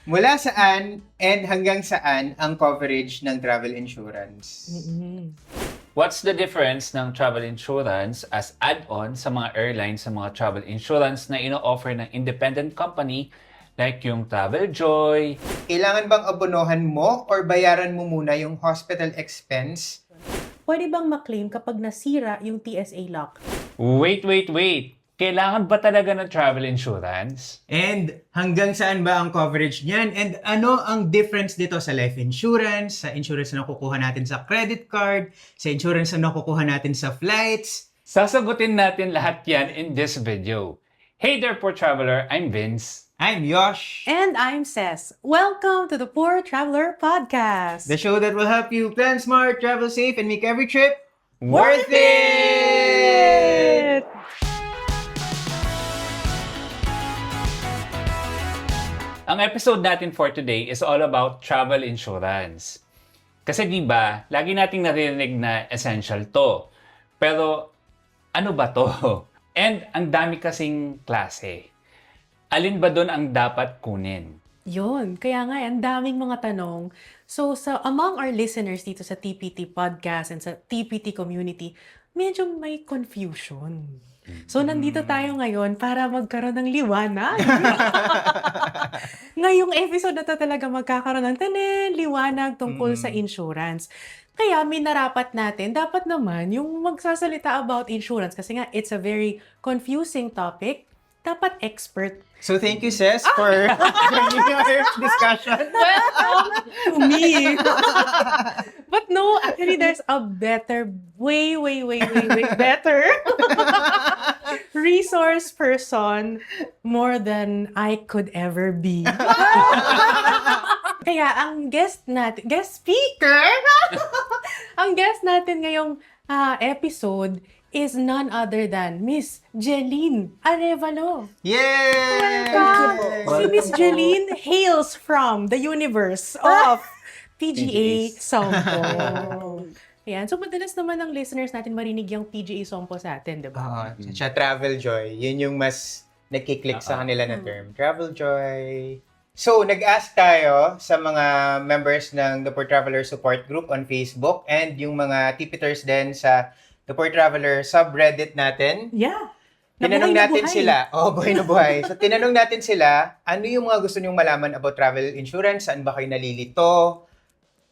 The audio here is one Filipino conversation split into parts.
Mula saan and hanggang saan ang coverage ng travel insurance? What's the difference ng travel insurance as add-on sa mga airlines sa mga travel insurance na ino-offer ng independent company like yung Traveljoy? Kailangan bang abonohan mo or bayaran mo muna yung hospital expense? Pwede bang maklaim kapag nasira yung TSA lock? Wait! Kailangan ba talaga ng travel insurance? And hanggang saan ba ang coverage niyan? And ano ang difference dito sa life insurance, sa insurance na nakukuha natin sa credit card, sa insurance na nakukuha natin sa flights? Sasagutin natin lahat yan in this video. Hey there, poor traveler! I'm Vince. I'm Yosh, And I'm Ces. Welcome to the Poor Traveler Podcast. the show that will help you plan smart, travel safe, and make every trip Worth it! Ang episode natin for today is all about travel insurance. Kasi di ba, lagi nating narinig na essential to. Pero ano ba to? And ang dami kasing klase. Alin ba doon ang dapat kunin? Yun, kaya nga, ang daming mga tanong. So, among our listeners dito sa TPT Podcast and sa TPT community, medyo may confusion. So, nandito tayo ngayon para magkaroon ng liwanag. Ngayong episode na to talaga magkakaroon ng liwanag tungkol sa insurance. Kaya minarapat natin, dapat naman yung magsasalita about insurance kasi nga it's a very confusing topic. Dapat expert. So thank you, Ces, for joining our discussion. Welcome to me. But no, actually there's a better, way better resource person more than I could ever be. Kaya ang guest speaker, ang guest natin ngayong episode is none other than Miss Jeline Arevalo. Yay! Si Miss Jeline hails from the universe of PGA Sompo. Ayan. So, madalas naman ng listeners natin marinig yung PGA Sompo sa atin, di ba? Siya Traveljoy. Yun yung mas nagkiklik sa kanila na term. Traveljoy. So, nag-ask tayo sa mga members ng The Poor Traveler Support Group on Facebook and yung mga tipiters din sa The Poor Traveler subreddit natin. Yeah. Tinanong natin buhay. sila, buhay na buhay. So, tinanong natin sila, ano yung mga gusto nyong malaman about travel insurance? Saan ba kayo nalilito?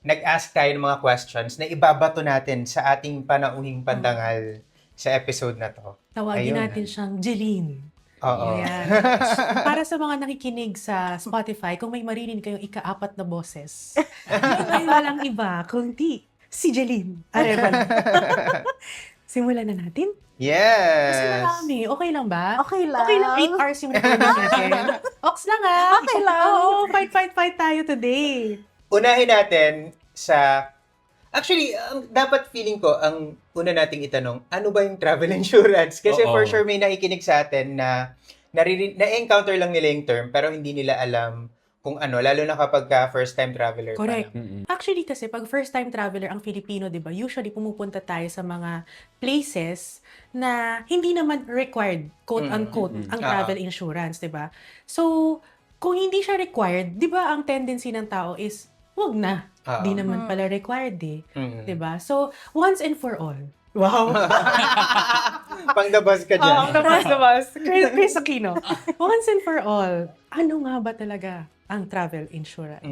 Nag-ask tayo ng mga questions na ibabato natin sa ating panauhing pandangal sa episode na to. Tawagin Ayun. natin siyang Jeline. Oo. Ayan. Para sa mga nakikinig sa Spotify, kung may marinig kayong ika-4 na boses, hindi kayo walang iba, kundi si Jeline Arevalo. Simulan na natin? Yes! Kasi marami. Okay lang ba? Okay lang. Okay lang 8 hours yung recording natin. Ox lang ah. Okay lang. Oo, fight tayo today. Unahin natin sa... Actually, dapat feeling ko, ang una nating itanong, ano ba yung travel insurance? Kasi Oo. for sure may nakikinig sa atin na na-encounter lang nila yung term pero hindi nila alam kung ano, lalo na kapag first-time traveler. Correct. pa lang. Actually kasi pag first-time traveler ang Filipino, 'di ba? Usually pumupunta tayo sa mga places na hindi naman required, quote unquote, ang travel insurance, 'di ba? So, kung hindi siya required, 'di ba, ang tendency ng tao is wag na. Di naman pala required eh. 'Di ba? So, once and for all. Wow. Pang-dabas ka dyan. Labas. Chris Aquino. Once and for all, ano nga ba talaga ang travel insurance?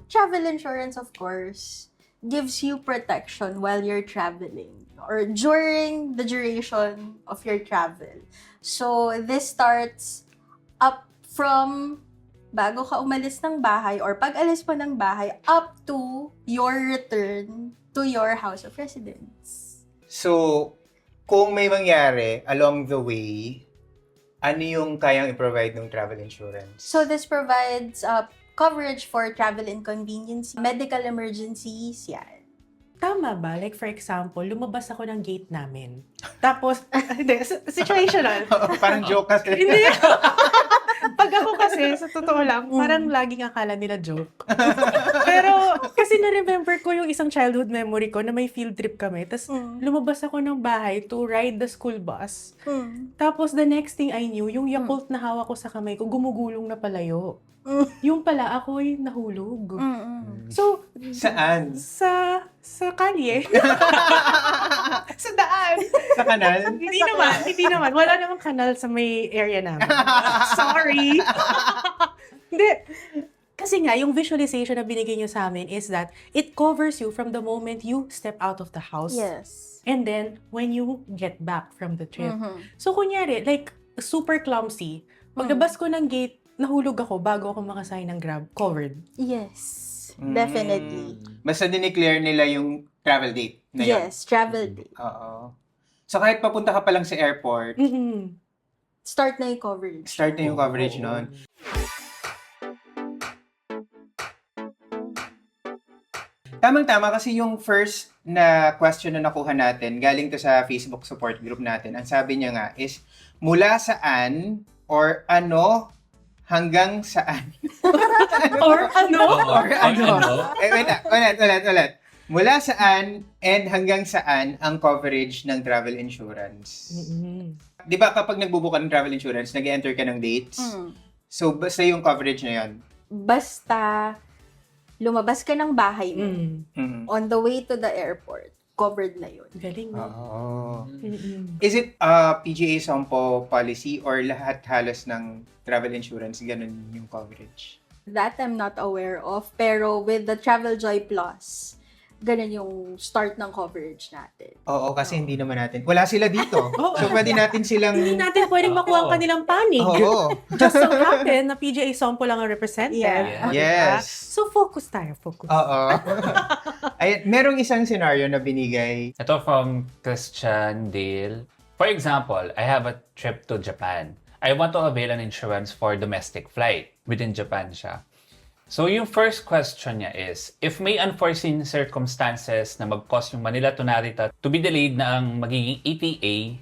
Travel insurance, of course, gives you protection while you're traveling or during the duration of your travel. So, this starts up from bago ka umalis ng bahay or pag alis mo ng bahay up to your return to your house of residence. So, kung may mangyari along the way, ano yung kayang i-provide ng travel insurance? So, this provides coverage for travel inconvenience, medical emergencies, yan. Tama ba? Like for example, lumabas ako ng gate namin. Tapos, hindi, situational. Parang joke kasi. Hindi. Pag ako kasi, sa totoo lang, parang laging akala nila joke. Pero, kasi na-remember ko yung isang childhood memory ko na may field trip kami. Tapos, lumabas ako ng bahay to ride the school bus. Tapos, the next thing I knew, yung Yakult na hawak ko sa kamay ko, gumugulong na palayo. Yung pala, ako'y nahulog. So, Saan? sa kalye. Sa daan. Sa kanal? Hindi naman. Wala namang kanal sa may area namin. Sorry. Hindi. Kasi nga, yung visualization na binigay niyo sa amin is that it covers you from the moment you step out of the house. Yes. And then, when you get back from the trip. So, kunyari, like, super clumsy. Paglabas ko ng gate, nahulog ako bago ako makasakay ng Grab. Covered. Yes. Definitely. Basta dineclare nila yung travel date na yun. Yes, travel day. Oo. So kahit papunta ka pa lang sa airport, Start na yung coverage. start na yung coverage nun. Tamang-tama kasi yung first na question na nakuha natin, galing to sa Facebook support group natin. Ang sabi niya nga is, mula saan or ano hanggang saan? Or ano? Or ano? Ulit. Mula saan and hanggang saan ang coverage ng travel insurance? Di ba kapag nagbubuka ng travel insurance, nag-enter ka ng dates? So, basta yung coverage na yun. Basta lumabas ka ng bahay mo, on the way to the airport, covered na yun. Galing, no? Oo. Is it a PGA Sompo policy or lahat halos ng travel insurance, ganun yung coverage? That I'm not aware of. Pero with the Travel Joy Plus, ganun yung start ng coverage natin. Oo, kasi hindi naman natin. Wala sila dito. So, pwede natin silang... Hindi natin pwedeng makuha ang kanilang panig. Oo. Just so happen na PGA Sompo lang ang representative. Yeah. Yes. So, focus tayo. Focus. Oo. Ay, merong isang scenario na binigay. Ito from Christian Dale. For example, I have a trip to Japan. I want to avail an insurance for domestic flight. Within Japan siya. So, yung first question niya is, if may unforeseen circumstances na mag-cause yung Manila to Narita to be delayed na ang magiging ETA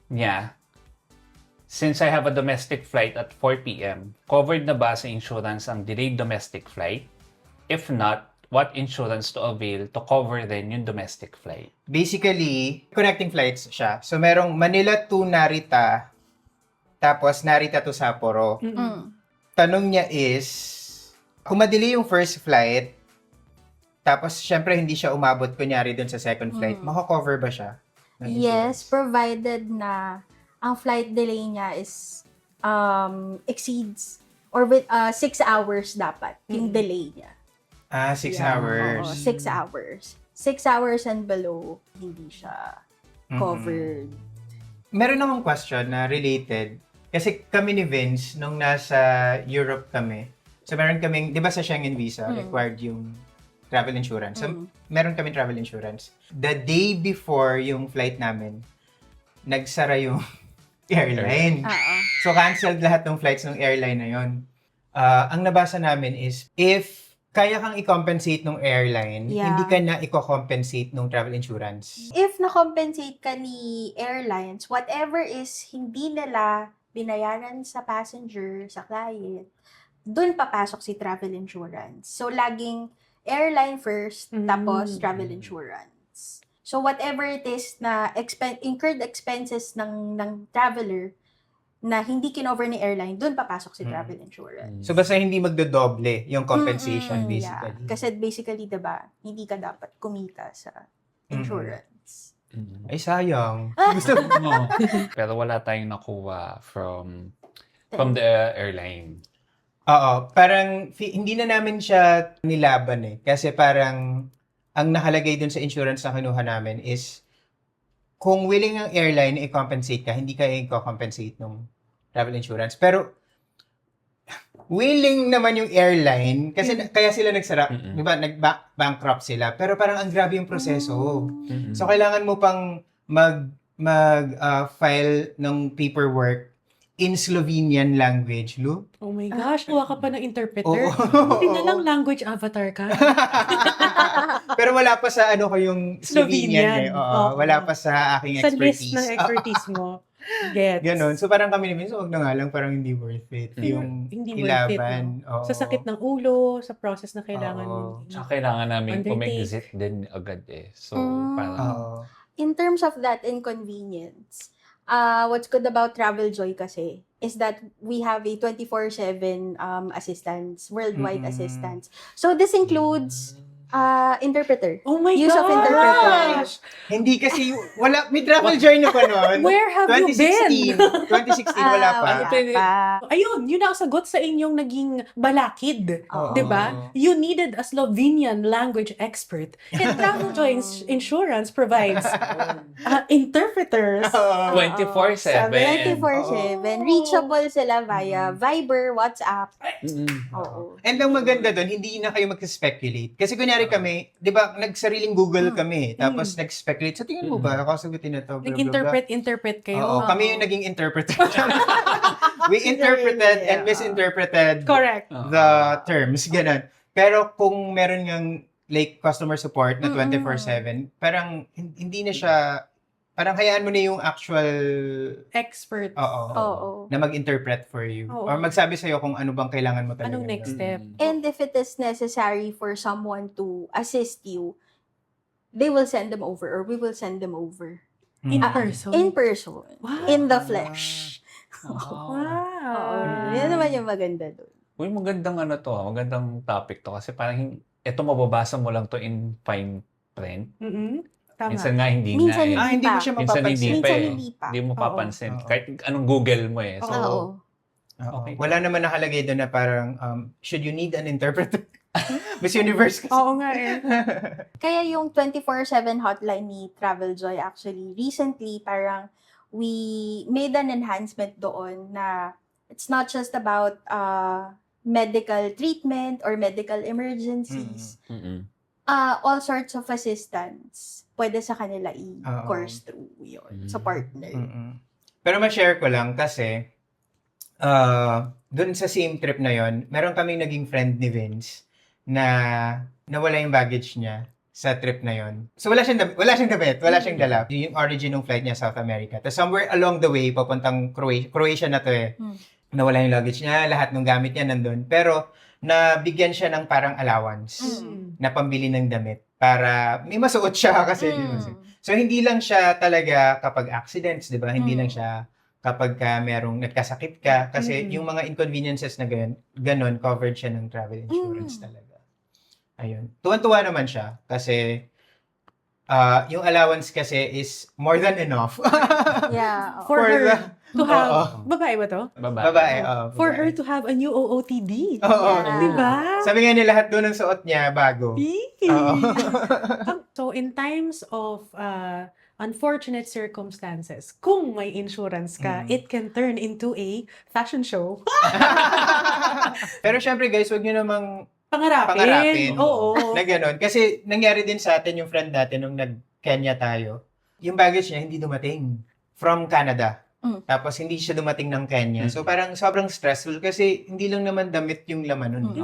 niya, since I have a domestic flight at 4 p.m., covered na ba sa insurance ang delayed domestic flight? If not, what insurance to avail to cover then yung domestic flight? Basically, connecting flights siya. So, merong Manila to Narita, tapos Narita to Sapporo. Tanong niya is, kung madali yung first flight, tapos syempre hindi siya umabot kunyari dun sa second flight, mako-cover ba siya? ng Yes, insurance? provided na ang flight delay niya is exceeds or with 6 hours dapat yung delay niya. 6 Yeah. hours. Oo, 6 hours. 6 hours and below, hindi siya covered. Meron akong question na related. Kasi kami ni Vince, nung nasa Europe kami, so meron kaming, di ba sa Schengen visa, required yung travel insurance. So, meron kaming travel insurance. The day before yung flight namin, nagsara yung airline. So, canceled lahat ng flights ng airline na yun. Ang nabasa namin is, if kaya kang i-compensate ng airline, Yeah. hindi ka na i-compensate ng travel insurance. If na-compensate ka ni airlines, whatever is hindi nila binayaran sa passenger, sa client, dun papasok si travel insurance. So, laging airline first, tapos travel insurance. So, whatever it is na incurred expenses ng traveler na hindi kinover ni airline, dun papasok si travel insurance. So, basta hindi magdodoble yung compensation, basically. Yeah. Kasi basically, diba, hindi ka dapat kumita sa insurance. Ay, sayang. Gusto No. Pero wala tayong nakuha from the airline. Oo, parang hindi na namin siya nilaban eh. Kasi parang ang nakalagay dun sa insurance na kinuha namin is kung willing ang airline na i-compensate ka, hindi ka i-compensate ng travel insurance. Pero willing naman yung airline kasi kaya sila nagsara, di ba, nag-bankrupt sila. Pero parang ang grabe yung proseso. So kailangan mo pang file ng paperwork in Slovenian language, Lu. Oh my gosh, kuha ka pa ng interpreter. Oo. Hindi na lang language avatar ka. Pero wala pa sa ano ko yung Slovenian. Slovenian. Eh. Oo, Oo. wala pa sa aking Sa expertise. list ng expertise mo. Gets. Ganon. So parang kami namin, so wag na nga lang, parang hindi worth it. Mm. Yung Hindi worth it, ilaban. Oo. Sa sakit ng ulo, sa process na kailangan Oo. mo. Tsaka kailangan namin Undertake. umexit din agad eh. So, parang, Oo. In terms of that inconvenience, what's good about Travel Joy kasi is that we have a 24/7 assistance, worldwide Mm-mm. assistance. So this includes interpreter. Oh my Use gosh! of interpreter. Hindi kasi, wala, may travel joy na pa noon. Where have you been? 2016, wala pa. Wala pa. Ayun, yun ang sagot sa inyong naging balakid. Oo. 'Di ba? You needed a Slovenian language expert. And Travel Joy Insurance provides interpreters. Oo. 24/7. 24/7. Reachable sila via Viber, WhatsApp. Mm-mm. Oo. And ang maganda doon, hindi na kayo mag-speculate. Kasi kunyari kami, di ba, nagsariling Google kami, tapos nag-speculate. So tingin mo ba, ako sagutin na to, blah, blah, blah. Nag-interpret kayo. Oo, kami yung naging interpreter. We interpreted and misinterpreted Correct. the terms, ganun. Pero kung meron ngang like customer support na 24/7, parang hindi na siya, parang hayaan mo na yung actual, Expert. Oo. na mag-interpret for you. Oo. Or magsabi sa'yo kung ano bang kailangan mo talaga. Anong next step? And if it is necessary for someone to assist you, they will send them over or we will send them over. In Mm. person. In person. Wow. In the flesh. Wow. Oo. Wow. Yan naman yung maganda doon. Uy, magandang ano to, magandang topic to kasi parang ito mababasa mo lang to in fine print. Mm-mm. Tama. Minsan nga hindi Minsan nga eh. Hindi mo siya Minsan hindi mapapansin. pa Minsan eh. hindi pa. Hindi mo Oo. papansin. Oo. Kahit anong Google mo eh. So, Oo. Oo. Okay. Wala naman nakalagay doon na parang, should you need an interpreter? Miss Universe kasi. Oo nga eh. Kaya yung 24/7 hotline ni Travel Joy actually, recently parang we made an enhancement doon na it's not just about medical treatment or medical emergencies. mm-mm. All sorts of assistance pwede sa kanila i-course through yun sa partner. Mm-mm. Pero ma-share ko lang kasi doon sa same trip na yon, meron kaming naging friend ni Vince na nawala yung baggage niya sa trip na yon. So wala siyang damit, wala siyang dala. Yung origin ng flight niya South America. Tapos somewhere along the way papuntang Croatia na to eh. Nawala yung luggage niya, lahat ng gamit niya nandun. Pero nabigyan siya ng parang allowance na pambili ng damit para may masuot siya kasi di ba? So hindi lang siya talaga kapag accidents, 'di ba? Hindi lang siya kapag ka merong nagkasakit ka kasi yung mga inconveniences na ganon covered siya ng travel insurance talaga. Ayun. Tuwan-tuwa naman siya kasi yung allowance kasi is more than enough. Yeah. For her to have, Oo. babae ba to? Babae. For her to have a new OOTD. Oo. Yeah. Diba? Sabi nga nila lahat doon ng suot niya bago. Oo. So, in times of unfortunate circumstances, kung may insurance ka, it can turn into a fashion show. Pero syempre guys, wag niyo namang Pangarapin. Oo. na gano'n. Kasi nangyari din sa atin yung friend natin nung nag-Kenya tayo. Yung baggage niya hindi dumating from Canada. Tapos hindi siya dumating ng Kenya. So parang sobrang stressful kasi hindi lang naman damit yung laman nun.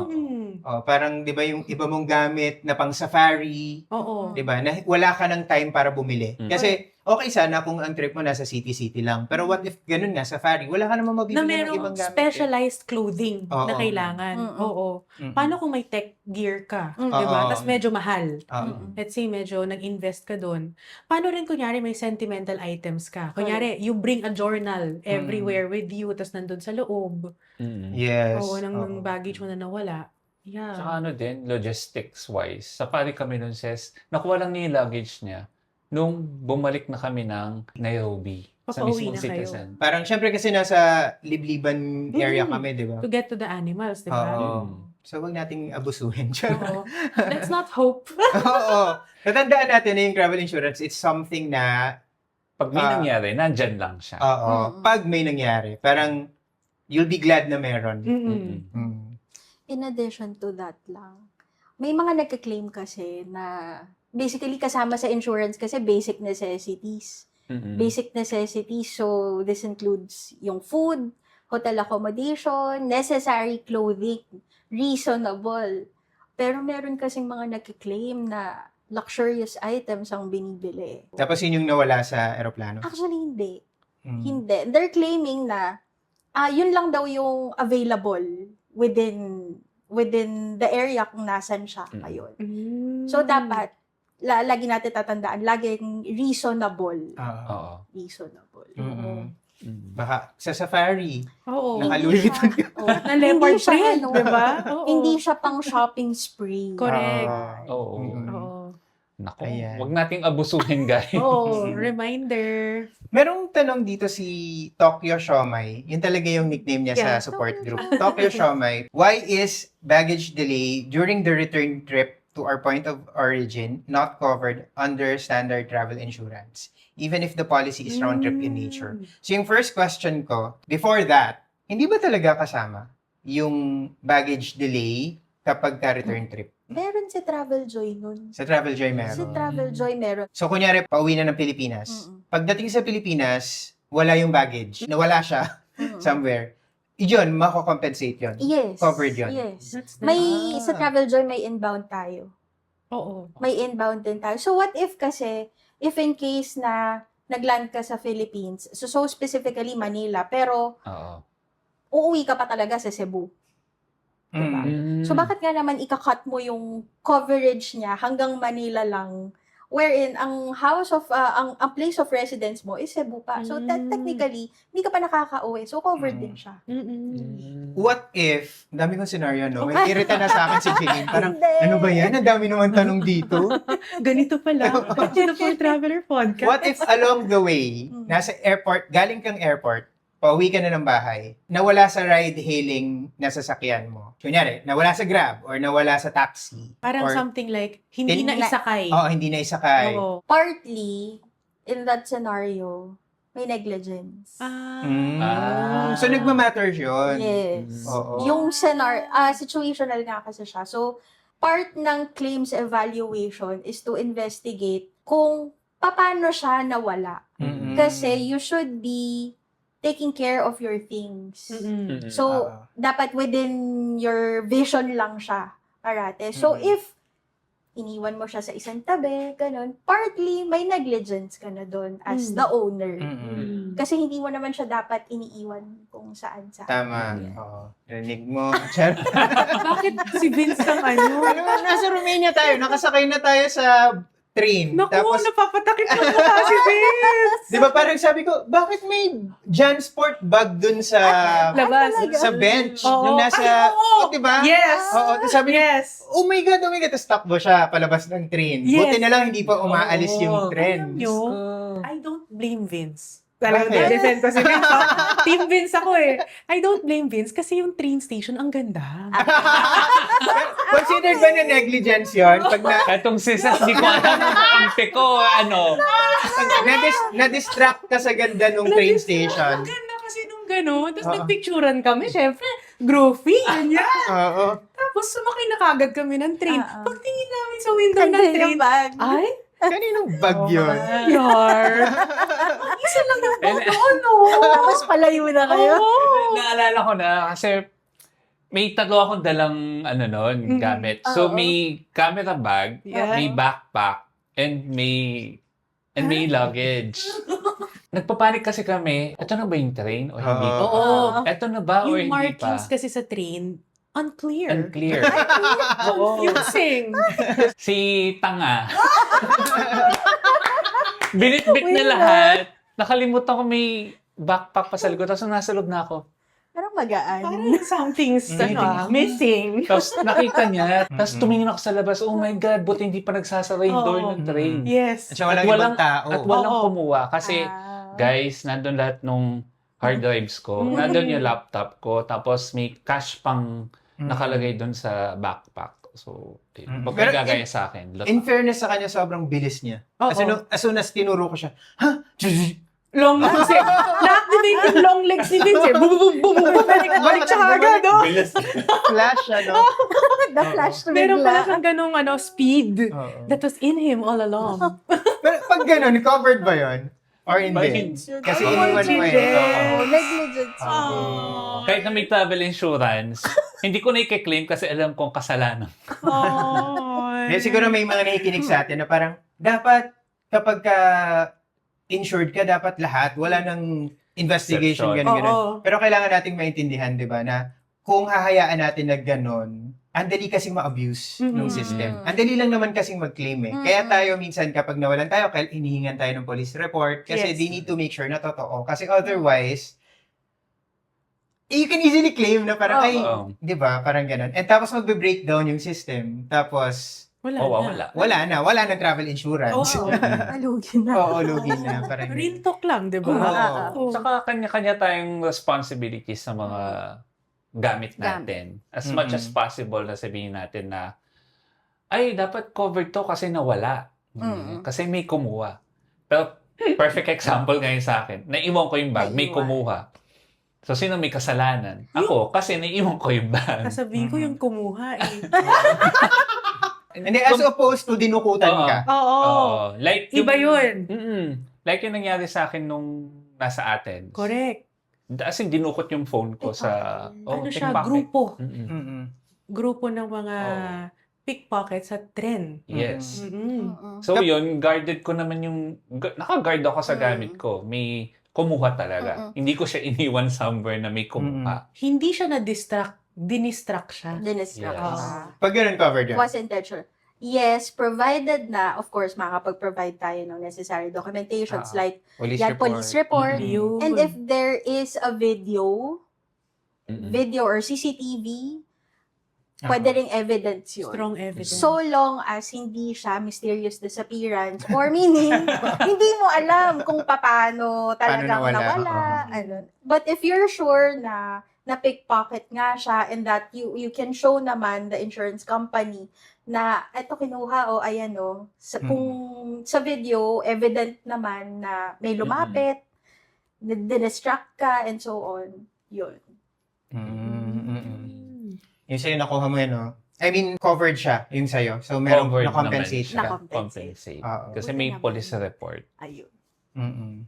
Parang 'di ba yung iba mong gamit na pang safari, Oo. 'di ba? Na wala ka ng time para bumili. Kasi okay sana kung ang trip mo nasa city lang. Pero what if ganun nga safari, wala ka namang mabibili Na ng merong ibang gamit. specialized clothing na Oo. kailangan. Oo. Paano kung may tech gear ka? Oo. Diba? Tapos medyo mahal. Oo. Let's say medyo nag-invest ka doon. Paano rin kunyari may sentimental items ka? Kunyari, you bring a journal everywhere with you, tapos nandun sa loob. Yes. Oo, Oo. ng baggage mo na nawala. Yeah. Saka ano din, logistics-wise, safari kami nun, Ses, nakuha lang niya yung luggage niya nung bumalik na kami ng Nairobi. Sa Papauwi mismong na kayo. citizen. Parang syempre kasi nasa libliban area kami, 'di ba? To get to the animals, di ba? Oo. So wag nating abusuhin. Oo. Let's not hope. Oo. Natandaan natin na yung travel insurance, it's something na Pag may nangyari, nandyan lang siya. pag may nangyari, parang you'll be glad na meron. Mm-mm. In addition to that lang, may mga nagka-claim kasi na basically kasama sa insurance kasi basic necessities. Mm-mm. Basic necessities, so this includes yung food, hotel accommodation, necessary clothing, reasonable. Pero meron kasing mga nagka-claim na luxurious items ang binibili. Tapos yun yung nawala sa eroplano. Actually, hindi. Hindi. They're claiming na yun lang daw yung available within the area kung nasan siya ngayon. So, dapat, lagi natin tatandaan, laging reasonable. Oo. Reasonable. Baka sa safari, Oo. naka-Louis Vuitton ka. Na leopard Hindi siya, print, ano, di ba? Oo. Hindi siya pang shopping spree. Correct. Oo. Oo. Nako, Ayan. wag nating abusuhin, guys. Oo, reminder. Merong tanong dito si Tokyo Shomai. Yun talaga yung nickname niya Yeah. sa support group. Tokyo Shomai. Why is baggage delay during the return trip to our point of origin not covered under standard travel insurance? Even if the policy is round trip in nature. So yung first question ko, before that, hindi ba talaga kasama yung baggage delay kapag ka return trip? Meron si Travel Joy nun. Sa Travel Joy Si meron. Travel Joy meron. So kunyari, pauwi na ng Pilipinas. Pagdating sa Pilipinas, wala yung baggage. Nawala siya somewhere. Yun, mako-compensate yun. Yes. Covered yun. Yes. That's May, Ah. sa Travel Joy, may inbound tayo. Oo. May inbound din tayo. So, what if kasi, if in case na nagland ka sa Philippines, so specifically Manila, pero Oo. uuwi ka pa talaga sa Cebu. Diba? So, bakit nga naman ika-cut mo yung coverage niya hanggang Manila lang, wherein ang ang place of residence mo is Cebu pa. So, technically, hindi ka pa nakaka-uwi. So, covered din siya. What if, ang dami kong scenario, no? May irita na sa akin si Jeline. Parang, Hindi. ano ba yan? Ang dami naman tanong dito. Ganito pala. Sino po yung Traveler Podcast? What if along the way, nasa airport, galing kang airport, pauwi ka na ng bahay, nawala sa ride-hailing na sasakyan mo. Kunyari, nawala sa Grab or nawala sa taxi. Parang or, something like, hindi na isakay. hindi na isakay. Oo. Partly, in that scenario, may negligence. So, nagmamatter yun. Yes. Oo. Yung situational nga kasi siya. So, part ng claims evaluation is to investigate kung paano siya nawala. Mm-mm. Kasi you should be taking care of your things. So, dapat within your vision lang siya, parate. So, if iniwan mo siya sa isang tabi, ganun, partly may negligence ka na doon as the owner. Kasi hindi mo naman siya dapat iniiwan kung saan. Tama. Oo. Rinig mo. Char. Bakit si Vince ang ano? Ano, nasa Romania tayo. Nakasakay na tayo sa train. Naku, Tapos, napapatakit ng mukha si Vince! di ba parang sabi ko, bakit may Jansport bag dun sa Labas. sa bench? Oo. Nung nasa, Ay, oo. diba? Yes! Oo. Tapos sabi niya, Yes! oh my God. Tapos takbo siya palabas ng train. Yes. Buti na lang hindi pa umaalis Oo. yung train. Alam nyo, I don't blame Vince. Talagang Bakit? defend ko si Vince. Team Vince ako eh. I don't blame Vince kasi yung train station ang ganda. Considered ba na negligence yun? Pag Etong sisas, di ko alam ang kampi ko, ano. na-distract ka sa ganda nung train station. Ang ganda kasi nung gano'n. Tapos Oo. nagpicturean kami. Siyempre, groovy. Ganyan. Oo. Tapos sumakay na kagad kami ng train. Oo. Pagtingin namin sa window ng train, bag. ay, Kaninong bag yun? Lord. Isa lang yung And- ano. Tapos palayo na kayo. Oo. Naalala ko na kasi may tatlo akong dalang gamit. So Oo. may camera bag, Yeah. may backpack, and may luggage. Nagpapanik kasi kami, ito na ba yung train o hindi pa? Oo. Ito na ba o Yung hindi pa? markings kasi sa train, unclear. Unclear. Confusing. Si Tanga. Binit-bit na lahat. Nakalimutan ko may backpack pa sa likod. Tapos nasa loob na ako. Parang magaan. Parang something's missing. Tapos nakita niya. Tapos tumingin ako sa labas. Oh my God, buti hindi pa nagsasara yung door ng train. Yes. At siya walang ibang tao. At walang Oo. kumuha. Kasi, guys, nandun lahat nung hard drives ko. Nandun yung laptop ko. Tapos may cash pang nakalagay dun sa backpack. So, huwag Pero kayo gagaya sa akin. In fairness sa kanya, sobrang bilis niya. Oo. Kasi as soon as tinuro ko siya, ha? Long legs eh. Na-activate yung long legs ni Vince eh. Boom, boom, boom, boom. Balik siya agad, oh. Flash, ano? The flash to Meron bigla. pala siyang ganong speed Oo. that was in him all along. Pero pag ganun, covered ba yun? Or Ba, hindi? hindi. Kasi Oh, iniwan mo hindi. eh. Oo. Negligence. Kahit na may travel insurance, hindi ko na i-claim kasi alam kong kasalanan. Oh. Siguro may mga nakikinig sa atin na parang, dapat kapag ka insured ka, dapat lahat. Wala nang investigation, Perception. ganun. Oo. Pero kailangan nating maintindihan, di ba, na kung hahayaan natin na ganun, ang dali kasing ma-abuse ng system. Ang dali lang naman kasing mag-claim eh. Kaya tayo minsan kapag nawalan tayo, hinihingan tayo ng police report kasi Yes. they need to make sure na totoo. Kasi otherwise, you can easily claim na parang, ay, Oo. di ba, parang ganun. And tapos magbe-breakdown yung system. Tapos, Wala na. wala ng travel insurance. Oo. Alugi na. Oo, lugi na. Parang Real talk lang, di ba? Oo. Saka kanya-kanya tayong responsibilities sa mga gamit natin. As much as possible na sabihin natin na, ay, dapat covered to kasi nawala. Kasi may kumuha. Pero perfect example ngayon sa akin. Naiwan ko yung bag, may Naiwan. kumuha. So, sino may kasalanan? Ako, kasi naiwan ko yung bag. Sasabihin ko yung kumuha eh. Hindi, as opposed to dinukutan Oo. ka. Oo. Oo. Like Iba yun. Like yung nangyari sa akin nung nasa Athens. Correct. As in, dinukot yung phone ko sa... Ano siya? pickpocket. Grupo. Mm-mm. Grupo ng mga pickpocket sa tren. Yes. Mm-mm. So yun, guarded ko naman yung... Naka-guard ako sa gamit ko. May kumuha talaga. Hindi ko siya iniwan somewhere na may kumuha. Hindi siya dinistract siya. Dinistract Yes. ka. Pag ganun covered yun. Was intentional. Yes, provided na, of course, makakapag-provide tayo ng necessary documentations like Police report. police report. Yun. And if there is a video or CCTV, pwede ring evidence yun. Strong evidence. So long as hindi siya mysterious disappearance or meaning, hindi mo alam kung paano talagang nawala. nawala. Ano. But if you're sure na pickpocket nga siya and that you can show naman the insurance company na eto kinuha o ayan o, kung sa video, evident naman na may lumapit, dinistract ka, and so on. Yun. Yung sa'yo nakuha mo yun, no? I mean, covered siya, yung sa'yo. So, meron Covered na-compensate naman ka. Compensate. Oo. Kasi Buti may naman. police report. Ayun.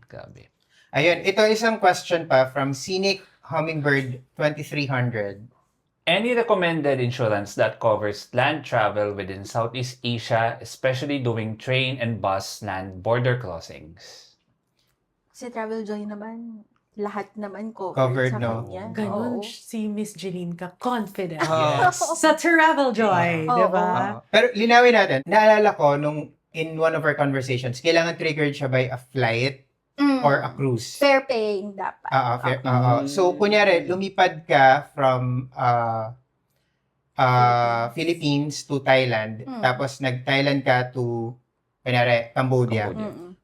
Grabe. Ayun, ito isang question pa from Scenic Hummingbird 2300. Any recommended insurance that covers land travel within Southeast Asia, especially doing train and bus land border crossings? Kasi Travel Joy naman, lahat naman Covered, sa no? kanya. Ganon Oo. si Miss Jeline ka. Confident. Yes. Sa Travel Joy, Oo. di ba? Pero linawin natin, naalala ko nung in one of our conversations, kailangan triggered siya by a flight or a cruise. Fair paying dapat. Fair. So, kunyari, lumipad ka from Philippines to Thailand, tapos nag-Thailand ka to, kunyari, Cambodia.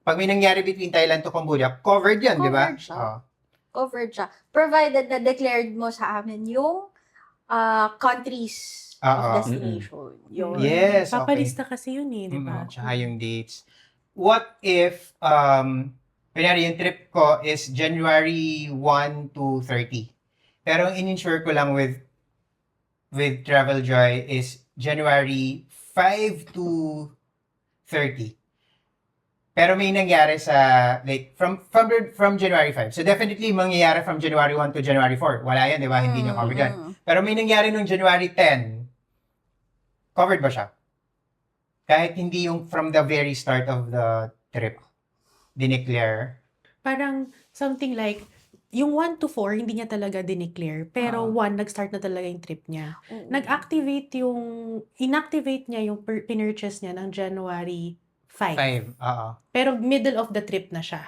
Pag may nangyari between Thailand to Cambodia, covered yan, di ba? Covered siya. Covered siya. Provided na declared mo sa amin yung countries of destination. Yun. Yes, okay. Papalista kasi yun eh, di ba? Tsaka yung dates. What if, kunyari, yung trip ko is January 1 to 30. Pero ang in-insure ko lang with Travel Joy is January 5 to 30. Pero may nangyari sa, like, from January 5. So, definitely, mangyayari from January 1 to January 4. Wala yan, di ba? Hindi niya covered yan. Pero may nangyari nung January 10, covered ba siya? Kahit hindi yung from the very start of the trip, dineclare. Parang something like, yung 1 to 4, hindi niya talaga dineclare. Pero 1, nag-start na talaga yung trip niya. Inactivate niya yung pinurchase niya ng January 5. 5, Pero middle of the trip na siya.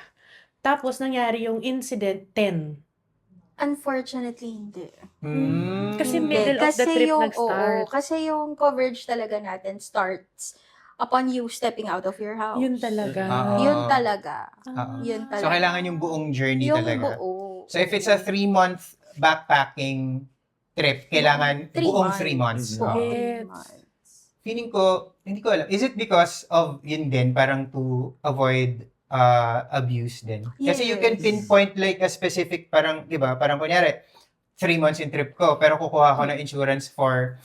Tapos nangyari yung incident 10. Unfortunately, hindi. Kasi Hindi. middle of the trip yung, nag-start. Oo, kasi yung coverage talaga natin starts upon you stepping out of your house. Yun talaga. Yun talaga. Yun talaga. So, kailangan yung buong journey yung talaga. buo. So, if it's a 3-month backpacking trip, kailangan buong 3 months. Buong Yes. 3 months. Feeling ko, hindi ko alam. Is it because of yun din, parang to avoid abuse din? Kasi you can Yes. pinpoint like a specific, parang, di ba, parang kunyari, 3 months yung trip ko, pero kukuha ko ng insurance for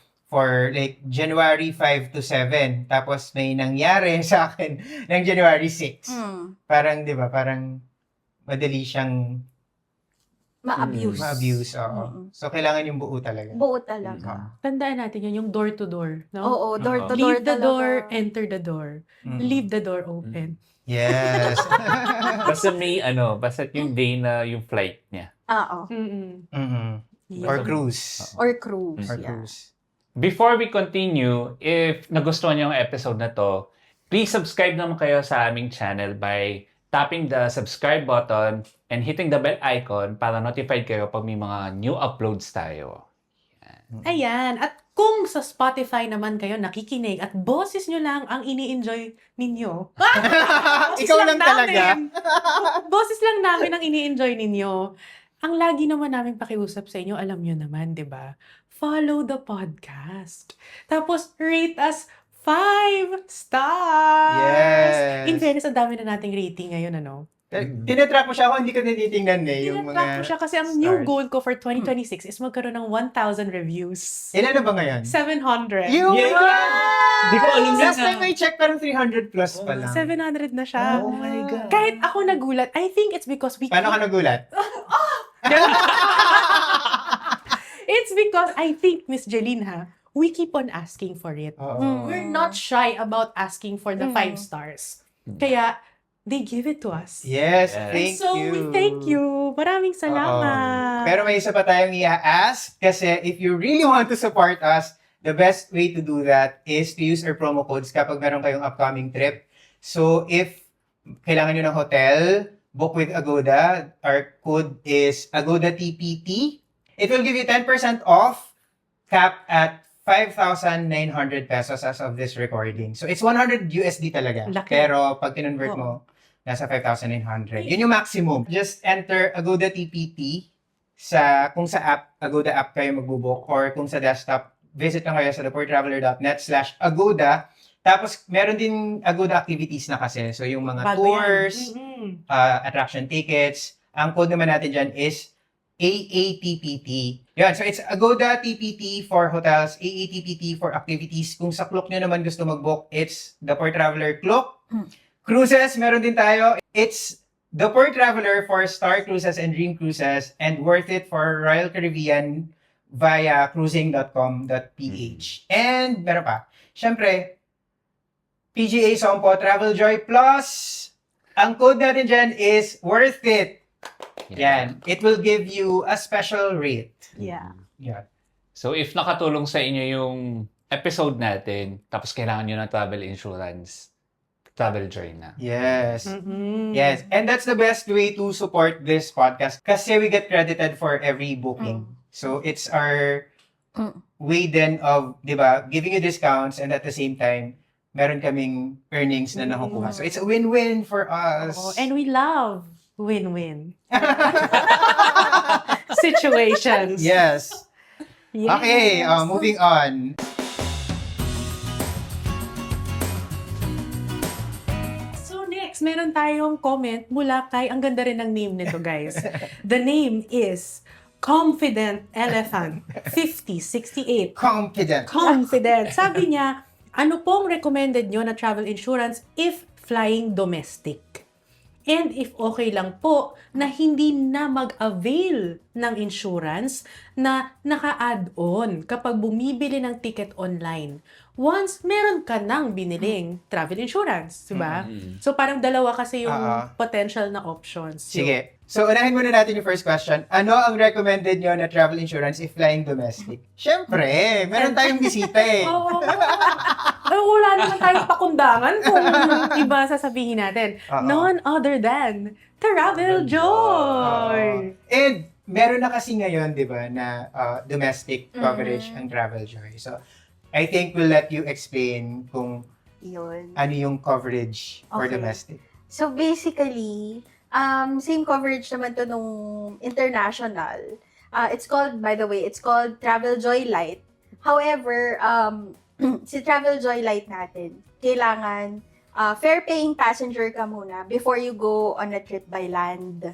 like January 5 to 7. Tapos may nangyari sa akin ng January 6. Parang, di ba, parang madali siyang Ma-abuse. oo. So, kailangan yung buo talaga. Buo talaga. Tandaan natin yun, yung door to door. No? Oo, door to door Leave the talaga. door, enter the door. Mm. Leave the door open. Yes. Basta basta yung day na yung flight niya. Oo. Mm-mm. Or cruise. Or cruise. Or Yeah. cruise. Before we continue, if nagustuhan niyo yung episode na to, please subscribe naman kayo sa aming channel by tapping the subscribe button and hitting the bell icon para notified kayo pag may mga new uploads tayo. Ayan. At kung sa Spotify naman kayo nakikinig at boses nyo lang ang ini-enjoy ninyo. Boses Ikaw lang talaga. namin. Boses lang namin ang ini-enjoy ninyo. Ang lagi naman namin pakiusap sa inyo, alam nyo naman, di ba? Follow the podcast. Tapos, rate us 5 stars! Yes. In fairness, ang dami na nating rating ngayon, ano? Tinatrack mo siya ako, hindi ko tinitingnan yung Tinatrack mga ko siya kasi ang new stars. goal ko for 2026 is magkaroon ng 1,000 reviews. Ilan na ba ngayon? 700. You Di ko alam yun Last time I checked, parang 300 plus pa lang. 700 na siya. Oh my God. Kahit ako nagulat, I think it's because we Paano ka nagulat? It's because I think, Miss Jeline, we keep on asking for it. Oo. We're not shy about asking for the 5 stars. Kaya, they give it to us. Yes, Yes. thank So, you. we thank you. Maraming salamat. Pero may isa pa tayong i-ask kasi if you really want to support us, the best way to do that is to use our promo codes kapag meron kayong upcoming trip. So, if kailangan nyo ng hotel, book with Agoda. Our code is AgodaTPT. It will give you 10% off, capped at 5,900 pesos as of this recording. So, it's 100 USD talaga. Laki. Pero pag kinonvert Oo. mo, nasa 5,900. Yun yung maximum. Just enter Agoda TPT kung sa app, Agoda app kayo magbubook, or kung sa desktop, visit lang kayo sa thepoortraveler.net/Agoda. Tapos, meron din Agoda activities na kasi. So, yung mga Bago tours, yan. attraction tickets. Ang code naman natin dyan is AATPT. Yan. So, it's Agoda TPT for hotels, AATPT for activities. Kung sa Klook nyo naman gusto mag-book, it's The Poor Traveler Klook. Cruises, meron din tayo. It's The Poor Traveler for Star Cruises and Dream Cruises and Worth It for Royal Caribbean via cruising.com.ph. And meron pa. Siyempre, PGA Sompo Travel Joy Plus. Ang code natin dyan is Worth It. Yan. It will give you a special rate. Yeah. Yan. So if nakatulong sa inyo yung episode natin, tapos kailangan nyo ng travel insurance, Travel Joy na. Yes. Mm-mm. Yes. And that's the best way to support this podcast kasi we get credited for every booking. So it's our way then of, di ba, giving you discounts and at the same time, meron kaming earnings na nakukuha. So it's a win-win for us. Oo, and we love win-win situations. Yes. Yes. Okay, moving on. So next, meron tayong comment mula kay, ang ganda rin ng name nito, guys. The name is Confident Elephant 5068. Confident. Confident. Sabi niya, ano pong recommended nyo na travel insurance if flying domestic? And if okay lang po na hindi na mag-avail ng insurance na naka-add-on kapag bumibili ng ticket online. Once meron ka nang biniling travel insurance, di ba? So parang dalawa kasi yung potential na options. Sige. So, unahin muna natin yung first question. Ano ang recommended nyo na travel insurance if flying domestic? Siyempre, meron tayong bisita eh. Oo. Wala naman tayong pakundangan kung iba sasabihin natin. None other than Travel Joy! And meron na kasi ngayon, di ba, na domestic coverage ang Travel Joy. So, I think we'll let you explain kung Yun. ano yung coverage for Okay. domestic. So basically, same coverage naman to nung international. It's called, by the way, it's called Travel Joy Lite. However, si Travel Joy Lite natin, kailangan fair-paying passenger ka muna before you go on a trip by land.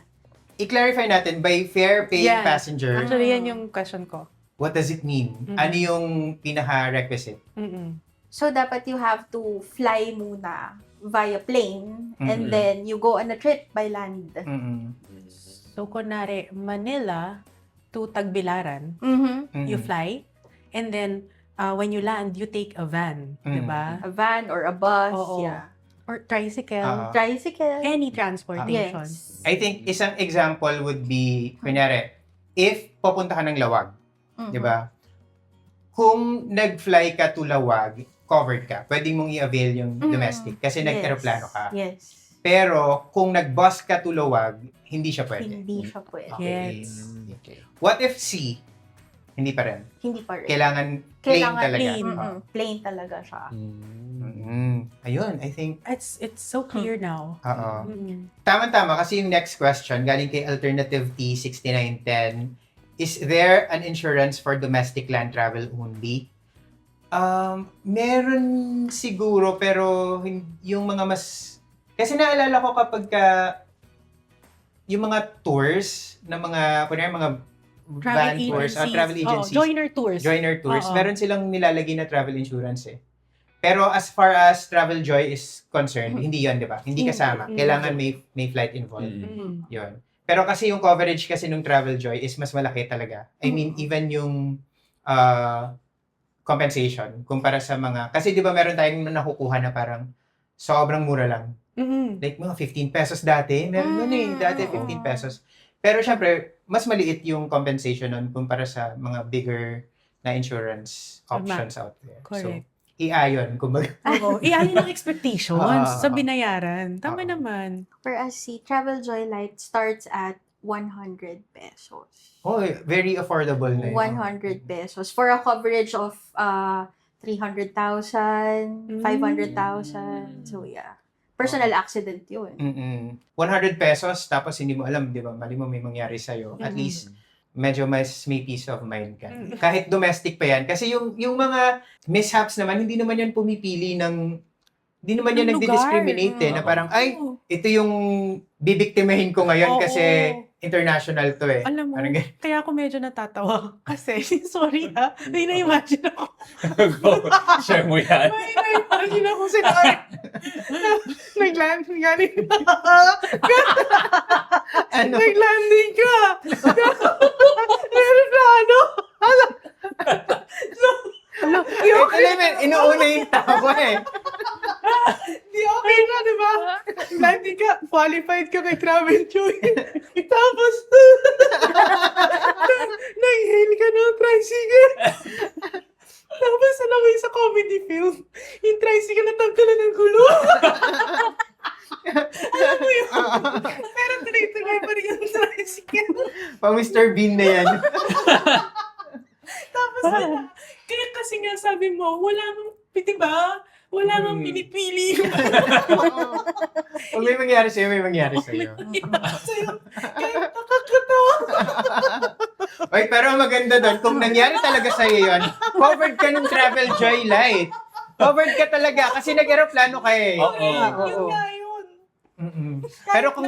I-clarify natin, by fair paying Yeah. passenger, Actually, yan yung question ko. what does it mean? Ano yung pinaka-requisite? Mm-mm. So, dapat you have to fly muna via plane and then you go on a trip by land. Mm-mm. So, kunwari, Manila to Tagbilaran, Mm-hmm. you fly, and then when you land, you take a van, di ba? A van or a bus, Oo. yeah. Or tricycle. Tricycle. Any transportation. Yes. I think isang example would be, kunyari, if pupunta ka ng Lawag, di ba? Kung nag-fly ka to Lawag, covered ka. Pwede mong i-avail yung domestic kasi nag-aeroplano ka. Yes. Pero kung nag-bus ka to Lawag, hindi siya pwede. Hindi siya pwede. Okay. Yes. Okay. What if sea? Hindi pa rin. Hindi pa rin. Kailangan plain talaga. plain. Plain talaga siya. Ayun, I think, It's so clear now. oo. Mm. Tama-tama kasi yung next question galing kay Alternative T6910, is there an insurance for domestic land travel only? Meron siguro pero yung mga mas kasi naalala ko kapag yung mga tours na mga kunyari mga van tours, travel agencies, joiner tours. Oo. meron silang nilalagay na travel insurance eh. Pero as far as Travel Joy is concerned, hindi 'yon, 'di ba? Hindi kasama. Kailangan may flight involved. Mm. 'Yon. Pero kasi yung coverage kasi nung Travel Joy is mas malaki talaga. I mean, even yung compensation kumpara sa mga kasi 'di ba meron tayong nakukuha na parang sobrang mura lang. Mm. Like mga 15 pesos dati. Meron nun eh. Dati 15 pesos. Pero syempre, mas maliit yung compensation nun kumpara sa mga bigger na insurance options out there. Correct. So, iayon. Kumbaga. Oo. Ialin ang expectations sa Oo. binayaran. Tama Oo. naman. Whereas si Travel Joy Light starts at 100 pesos. Oh, very affordable na yun. 100 pesos for a coverage of 300,000, 500,000. So yeah. Personal accident yun. 100 pesos, tapos hindi mo alam, di ba? Mali mo may mangyari sa'yo. At least, medyo mas may peace of mind ka. Kahit domestic pa yan. Kasi yung mga mishaps naman, hindi naman yan pumipili ng hindi naman yan Ng lugar. nagdi-discriminate eh, na parang, ay, ito yung bibiktimahin ko ngayon Oo. kasi international to eh. Alam mo, Parang ganun. kaya ako medyo natatawa. Kasi, sorry may na-imagine ako. Go. Share mo yan. May na-imagine ako sinabi. Nag-landing Ano? Nag-landing ka. Meron na ano. Di okay. Inuuna yung tawa eh. Di okay na, di ba? Landing ka, qualified ka kay Travel Joy. Tapos, nag-hail ka ng tricycle. Tapos, alam mo yung sa comedy film, yung tricycle natanggalan ng gulo. Alam mo yun? Pero tuloy-tuloy pa rin yung tricycle. Pa Mr. Bean na yan. Tapos, kaya kasi nga sabi mo, wala nang, di ba? Wala nang pinipili. Kung may mangyari sa'yo, may mangyari sa'yo. Sa'yo, kaya nakakatawa. Oy, pero maganda doon, kung nangyari talaga sa'yo yun, covered ka ng Travel Joy Light. Covered ka talaga kasi nag-aeroplano ka eh. Oo. Yun nga yun. Pero kung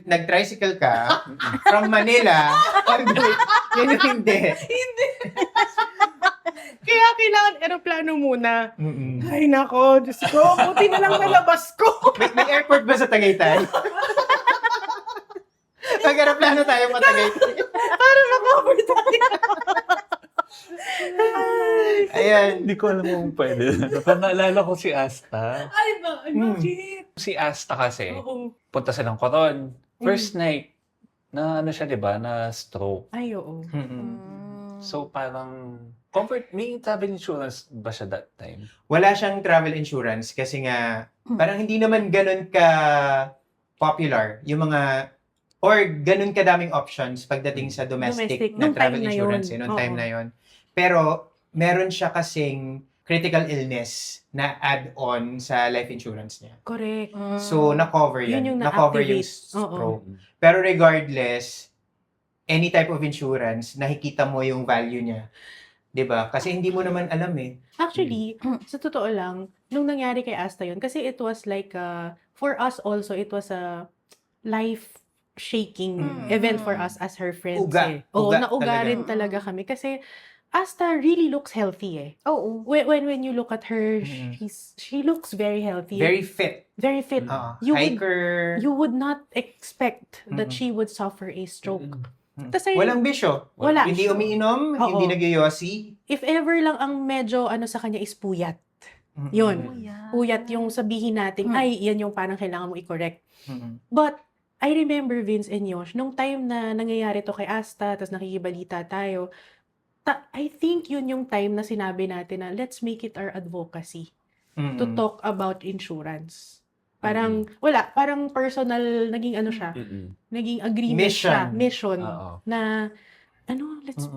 nag-tricycle ka from Manila, yun yung hindi. Kaya kailangan aeroplano muna. Ay nako, Diyos ko, buti na lang nalabas ko. May airport ba sa Tagaytay? Mag-aeroplano tayo pa Tagaytay. Para ma-cover tayo. Ayan. Hindi ko alam kung pwede. Pero naalala ko si Asta. Ay ba, bakit? Si Asta kasi, Oo. punta sa ng Coron. First night, na ano siya, di ba, na stroke. Ay, oo. So parang, may travel insurance ba siya that time? Wala siyang travel insurance kasi nga parang hindi naman ganun ka popular yung mga or ganun kadaming options pagdating sa domestic na Nung travel time na insurance yun. noong time Oo. na yon. Pero meron siya kasing critical illness na add-on sa life insurance niya. Correct. So na-cover yan. Yun yung Na-cover yung na-activate. stroke. Pero regardless, any type of insurance, nakikita mo yung value niya. 'Di ba? Kasi hindi mo naman alam eh. Actually, sa totoo lang, nung nangyari kay Asta yun, kasi it was like, for us also, it was a life-shaking event for us as her friends. Uga. Eh. Oo, Uga nauga talaga. rin talaga kami. Kasi Asta really looks healthy eh. Oo. When you look at her, Mhm. she looks very healthy. Very fit. Very fit. Hiker. You would not expect that Mhm. she would suffer a stroke. Mm. Tas ay- Walang bisyo. Wala. Hindi umiinom, Oo. hindi nagyoyosi. If ever lang ang medyo sa kanya is puyat. Yun. yeah. Puyat yung sabihin natin, Mm. ay, yan yung parang kailangan mo i-correct. Mm-mm. But, I remember, Vince and Yosh, nung time na nangyayari to kay Asta, tapos nakikibalita tayo, I think yun yung time na sinabi natin na let's make it our advocacy to Mm-mm. talk about insurance. Parang, wala, parang personal, naging ano siya, Mm-mm. naging agreement siya, mission, Oo. na,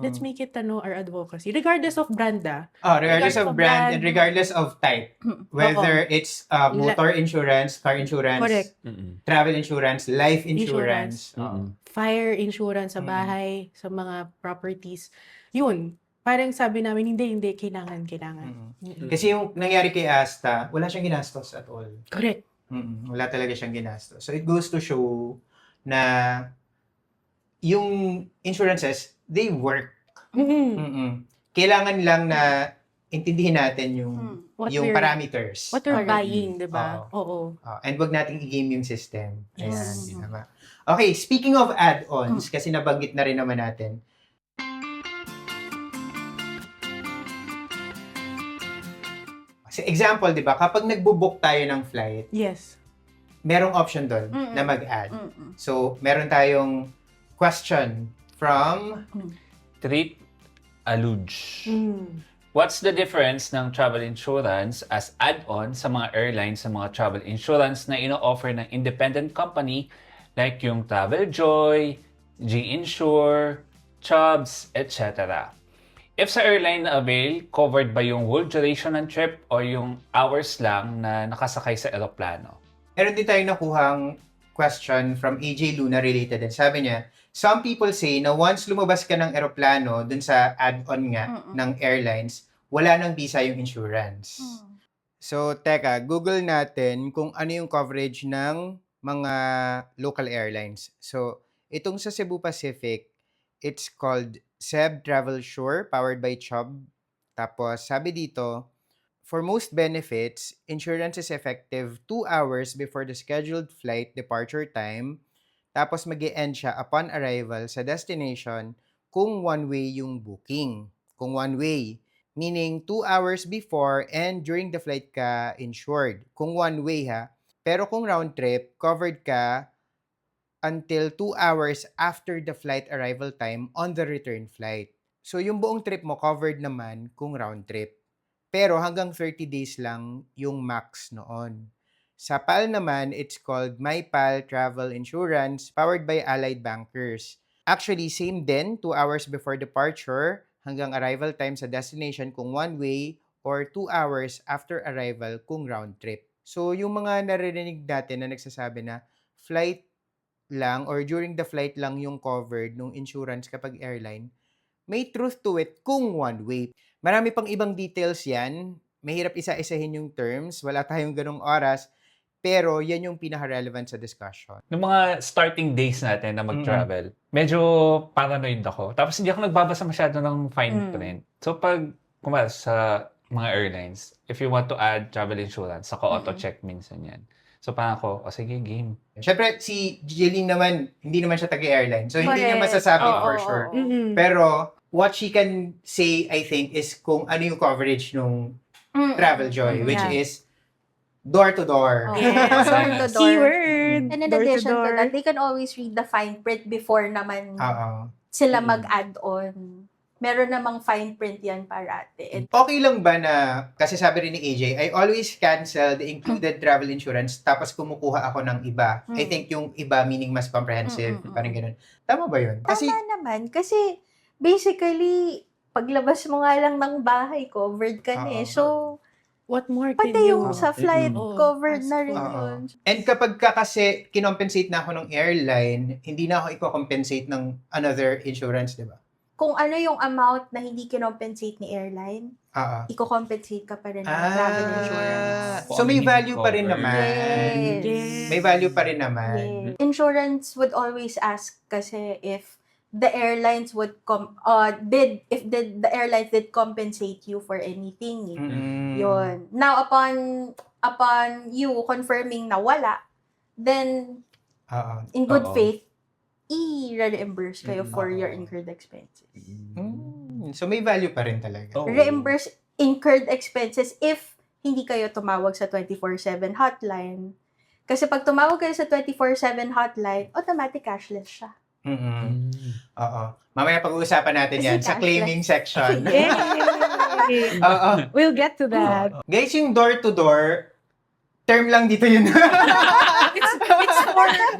let's make it, our advocacy. Regardless of brand, Regardless of brand and regardless of type. Whether it's motor insurance, car insurance, Correct. Mm-mm. travel insurance, life insurance. Mm-mm. Fire insurance sa bahay, sa mga properties. Yun, parang sabi namin, hindi, kailangan. Mm-mm. Kasi yung nangyari kay Asta, wala siyang ginastos at all. Correct. Wala talaga siyang ginastos. So it goes to show na yung insurances, they work. Kailangan lang na intindihin natin yung What yung we're- parameters. What we're Correct. buying, di ba? Oo. And wag nating i-game yung system. Ayan, Yes. tama. Okay, speaking of add-ons, kasi nabanggit na rin naman natin, kasi example, di ba, kapag nagbo-book tayo ng flight, Yes. merong option doon Mm-mm. na mag-add. Mm-mm. So, meron tayong question from Treat Aluge. Mm. What's the difference ng travel insurance as add-on sa mga airlines sa mga travel insurance na ino-offer ng independent company like yung Traveljoy, G-Insure, Chubbs, etc.? If sa airline na avail, covered ba yung whole duration ng trip o yung hours lang na nakasakay sa eroplano? Meron din tayong nakuhang question from AJ Luna related. And sabi niya, some people say na once lumabas ka ng eroplano dun sa add-on nga ng airlines, wala nang visa yung insurance. So, teka, Google natin kung ano yung coverage ng mga local airlines. So, itong sa Cebu Pacific, it's called Ceb Travel Sure, powered by Chubb. Tapos, sabi dito, for most benefits, insurance is effective 2 hours before the scheduled flight departure time. Tapos, mag-e-end siya upon arrival sa destination kung one-way yung booking. Kung one-way, meaning 2 hours before and during the flight ka insured. Kung one-way ha. Pero kung round trip, covered ka until 2 hours after the flight arrival time on the return flight. So, yung buong trip mo covered naman kung round trip. Pero hanggang 30 days lang yung max noon. Sa PAL naman, it's called MyPAL Travel Insurance, powered by Allied Bankers. Actually, same din, 2 hours before departure hanggang arrival time sa destination kung one-way or 2 hours after arrival kung round trip. So, yung mga naririnig natin na nagsasabi na flight lang or during the flight lang yung covered nung insurance kapag airline, may truth to it kung one way. Marami pang ibang details yan. Mahirap isa-isahin yung terms. Wala tayong ganong oras. Pero yan yung pinaka-relevant sa discussion. Noong mga starting days natin na mag-travel, medyo paranoid ako. Tapos hindi ako nagbabasa masyado ng fine print. So pag kumbaga sa mga airlines, if you want to add travel insurance, saka auto-check minsan yan. So parang ako, sige, game. Siyempre, si Jeline naman, hindi naman siya taga-airline. So, hindi niya Correct. masasabi Oo, for oo, sure. oo. Mm-mm. Pero, what she can say, I think, is kung ano yung coverage nung Traveljoy, which Yeah. is door-to-door. Yes, door-to-door. Keyword. And in Door to addition to door. that, they can always read the fine print before naman Oo. sila mag-add on. Meron namang fine print yan parate. And Okay lang ba na, kasi sabi rin ni AJ, I always cancel the included travel insurance tapos kumukuha ako ng iba. I think yung iba meaning mas comprehensive, parang ganun. Tama ba yun? Kasi, tama naman. Kasi, basically, paglabas mo nga lang ng bahay, covered ka na eh. Oo. So, What more can pati you... yung sa flight, Oo. covered na rin Oo. yun. and kapag ka kasi kinompensate na ako ng airline, hindi na ako i-compensate ng another insurance, di ba? Kung ano yung amount na hindi kinompensate ni airline, Oo. i-compensate ka pa rin ng travel insurance. So may value pa rin naman. Yes. Yes. May value pa rin naman. Yeah. Insurance would always ask kasi if the airlines would the airlines did compensate you for anything. Mm-mm. Yun. Now upon you confirming na wala, then Oo. in good Oo. faith i-reimburse kayo for your Oo. incurred expenses. So may value pa rin talaga. Oo. Reimburse incurred expenses if hindi kayo tumawag sa 24/7 hotline. Kasi pag tumawag kayo sa 24/7 hotline, automatic cashless siya. Mm-mm. Oo. Mamaya pag-uusapan natin yan sa Kasi claiming section. Yay! Oo. We'll get to that. Guys, yung door-to-door, term lang dito yun.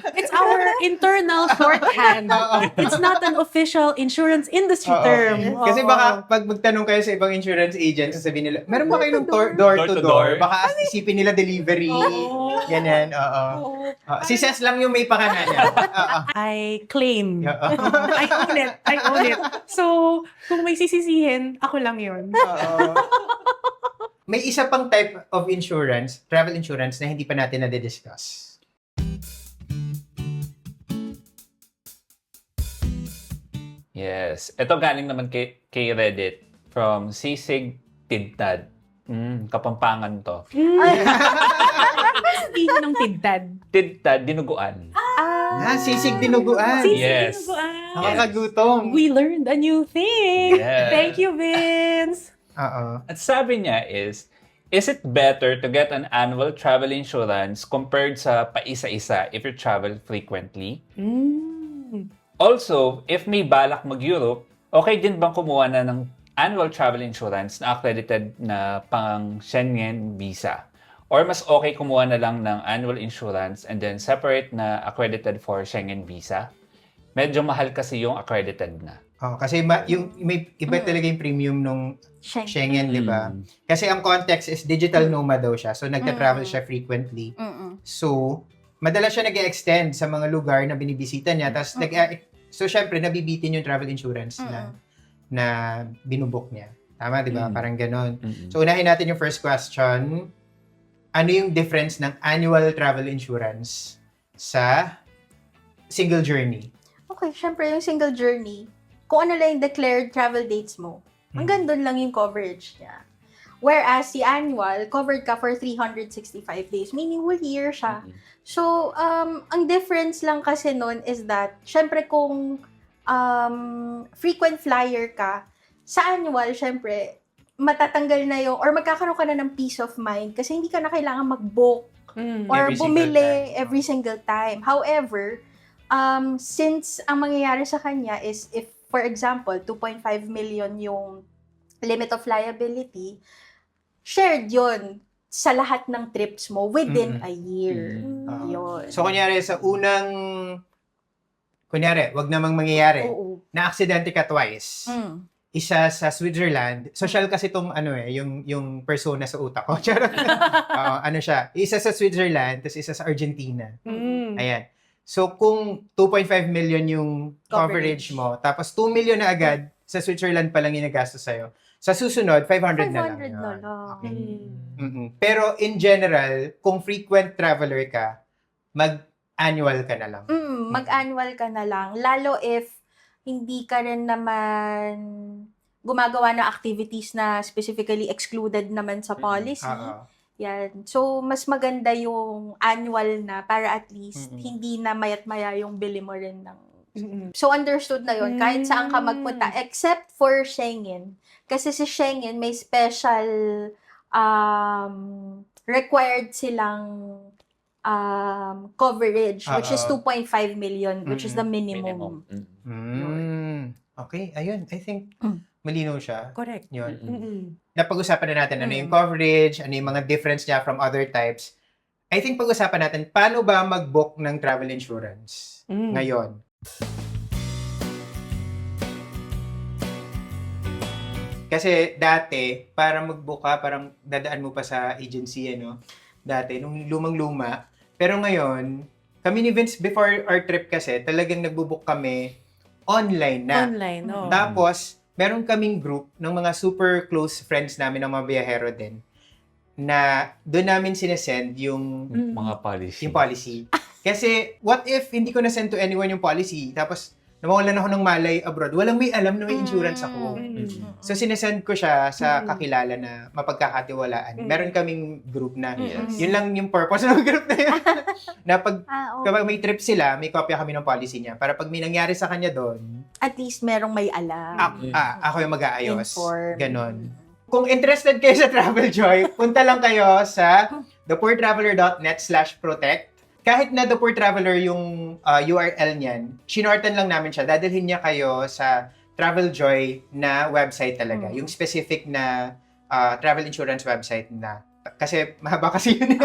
It's our internal shorthand. It's not an official insurance industry Oo. term. Kasi Oo. baka pag magtanong kayo sa ibang insurance agent, sasabihin nila, meron ba kayo ng Door-to-door? door-to-door? Baka isipin nila delivery. Oo. Ganyan, oo. Si Ses lang yung may pakana niya. Oo. I claim. Oo. I own it. So, kung may sisisihin, ako lang yun. Oo. May isa pang type of insurance, travel insurance, na hindi pa natin na-discuss. Yes. Ito galing naman kay Reddit from Sisig Tidtad. Kapampangan to. Hindi ng tidtad. Tidtad, dinuguan. Sisig dinuguan. Sisig Yes. dinuguan. Nakakagutom. We learned a new thing. Yes. Thank you, Vince. Oo. At sabi niya is it better to get an annual travel insurance compared sa paisa-isa if you travel frequently? Also, if may balak mag-Europe, okay din bang kumuha na ng annual travel insurance na accredited na pang Schengen visa? Or mas okay kumuha na lang ng annual insurance and then separate na accredited for Schengen visa? Medyo mahal kasi yung accredited na. Kasi yung may iba talaga yung premium nung Schengen, di ba? Mm. Kasi ang context is digital nomad daw siya. So, nagta-travel siya frequently. So, madalas siya nag-extend sa mga lugar na binibisita niya. Tapos, so, syempre, nabibitin yung travel insurance na binubok niya. Tama, di ba? Parang ganon. So, unahin natin yung first question. Ano yung difference ng annual travel insurance sa single journey? Okay, syempre yung single journey, kung ano lang yung declared travel dates mo, hanggang doon lang yung coverage niya. Whereas si annual, covered ka for 365 days, meaning whole year siya. So, ang difference lang kasi nun is that, syempre kung frequent flyer ka, sa annual, syempre, matatanggal na yung, or magkakaroon ka na ng peace of mind kasi hindi ka na kailangan mag-book or Every single bumili time. every single time. However, since ang mangyayari sa kanya is if, for example, 2.5 million yung limit of liability, shared yun sa lahat ng trips mo within a year. Yun. So, kunyari, wag namang mangyayari. Oo. Na-aksidente ka twice. Isa sa Switzerland. Social kasi tong yung persona sa utak ko. Charot. Siya. Isa sa Switzerland, tapos isa sa Argentina. Ayan. So, kung 2.5 million yung coverage mo, tapos 2 million na agad, sa Switzerland pa lang yung nagastos sa'yo. Sa susunod, 500 na lang. 500 na yun. lang. Okay. Pero in general, kung frequent traveler ka, mag-annual ka na lang. Mag-annual ka na lang. Lalo if hindi ka rin naman gumagawa ng activities na specifically excluded naman sa policy. Yan. So, mas maganda yung annual na para at least hindi na mayat-maya yung bili mo rin ng... So, understood na yun. Kahit saan ka magpunta. Except for Schengen. Kasi si Schengen, may special required silang coverage, which is 2.5 million, which is the minimum. Okay, ayun. I think malinaw siya. Correct. Yun. Napag-usapan na natin ano yung coverage, ano yung mga difference niya from other types. I think pag-usapan natin, paano ba mag-book ng travel insurance ngayon? Kasi dati, para mag-book ka, parang dadaan mo pa sa agency, dati, nung lumang-luma. Pero ngayon, kami ni Vince, before our trip kasi, talagang nagbo-book kami online na. Online, no. Tapos, meron kaming group ng mga super close friends namin ng mga biyahero din na doon namin sinesend yung Mga policy. yung policy. Kasi, what if hindi ko na-send to anyone yung policy, tapos nawawalan ako ng malay abroad, walang may alam na may insurance ako. So, sinesend ko siya sa kakilala na mapagkakatiwalaan. Meron kaming group na, yun lang yung purpose ng group na yun. Na kapag may trip sila, may kopya kami ng policy niya. Para pag may nangyari sa kanya doon, At least merong may alam. ako yung mag-aayos. Informed. Ganon. kung interested kayo sa Travel Joy, punta lang kayo sa thepoortraveler.net/protect. Kahit na The Poor Traveler yung URL niyan, shinorten lang namin siya. Dadalhin niya kayo sa Travel Joy na website talaga. Yung specific na travel insurance website na. Kasi mahaba kasi yun.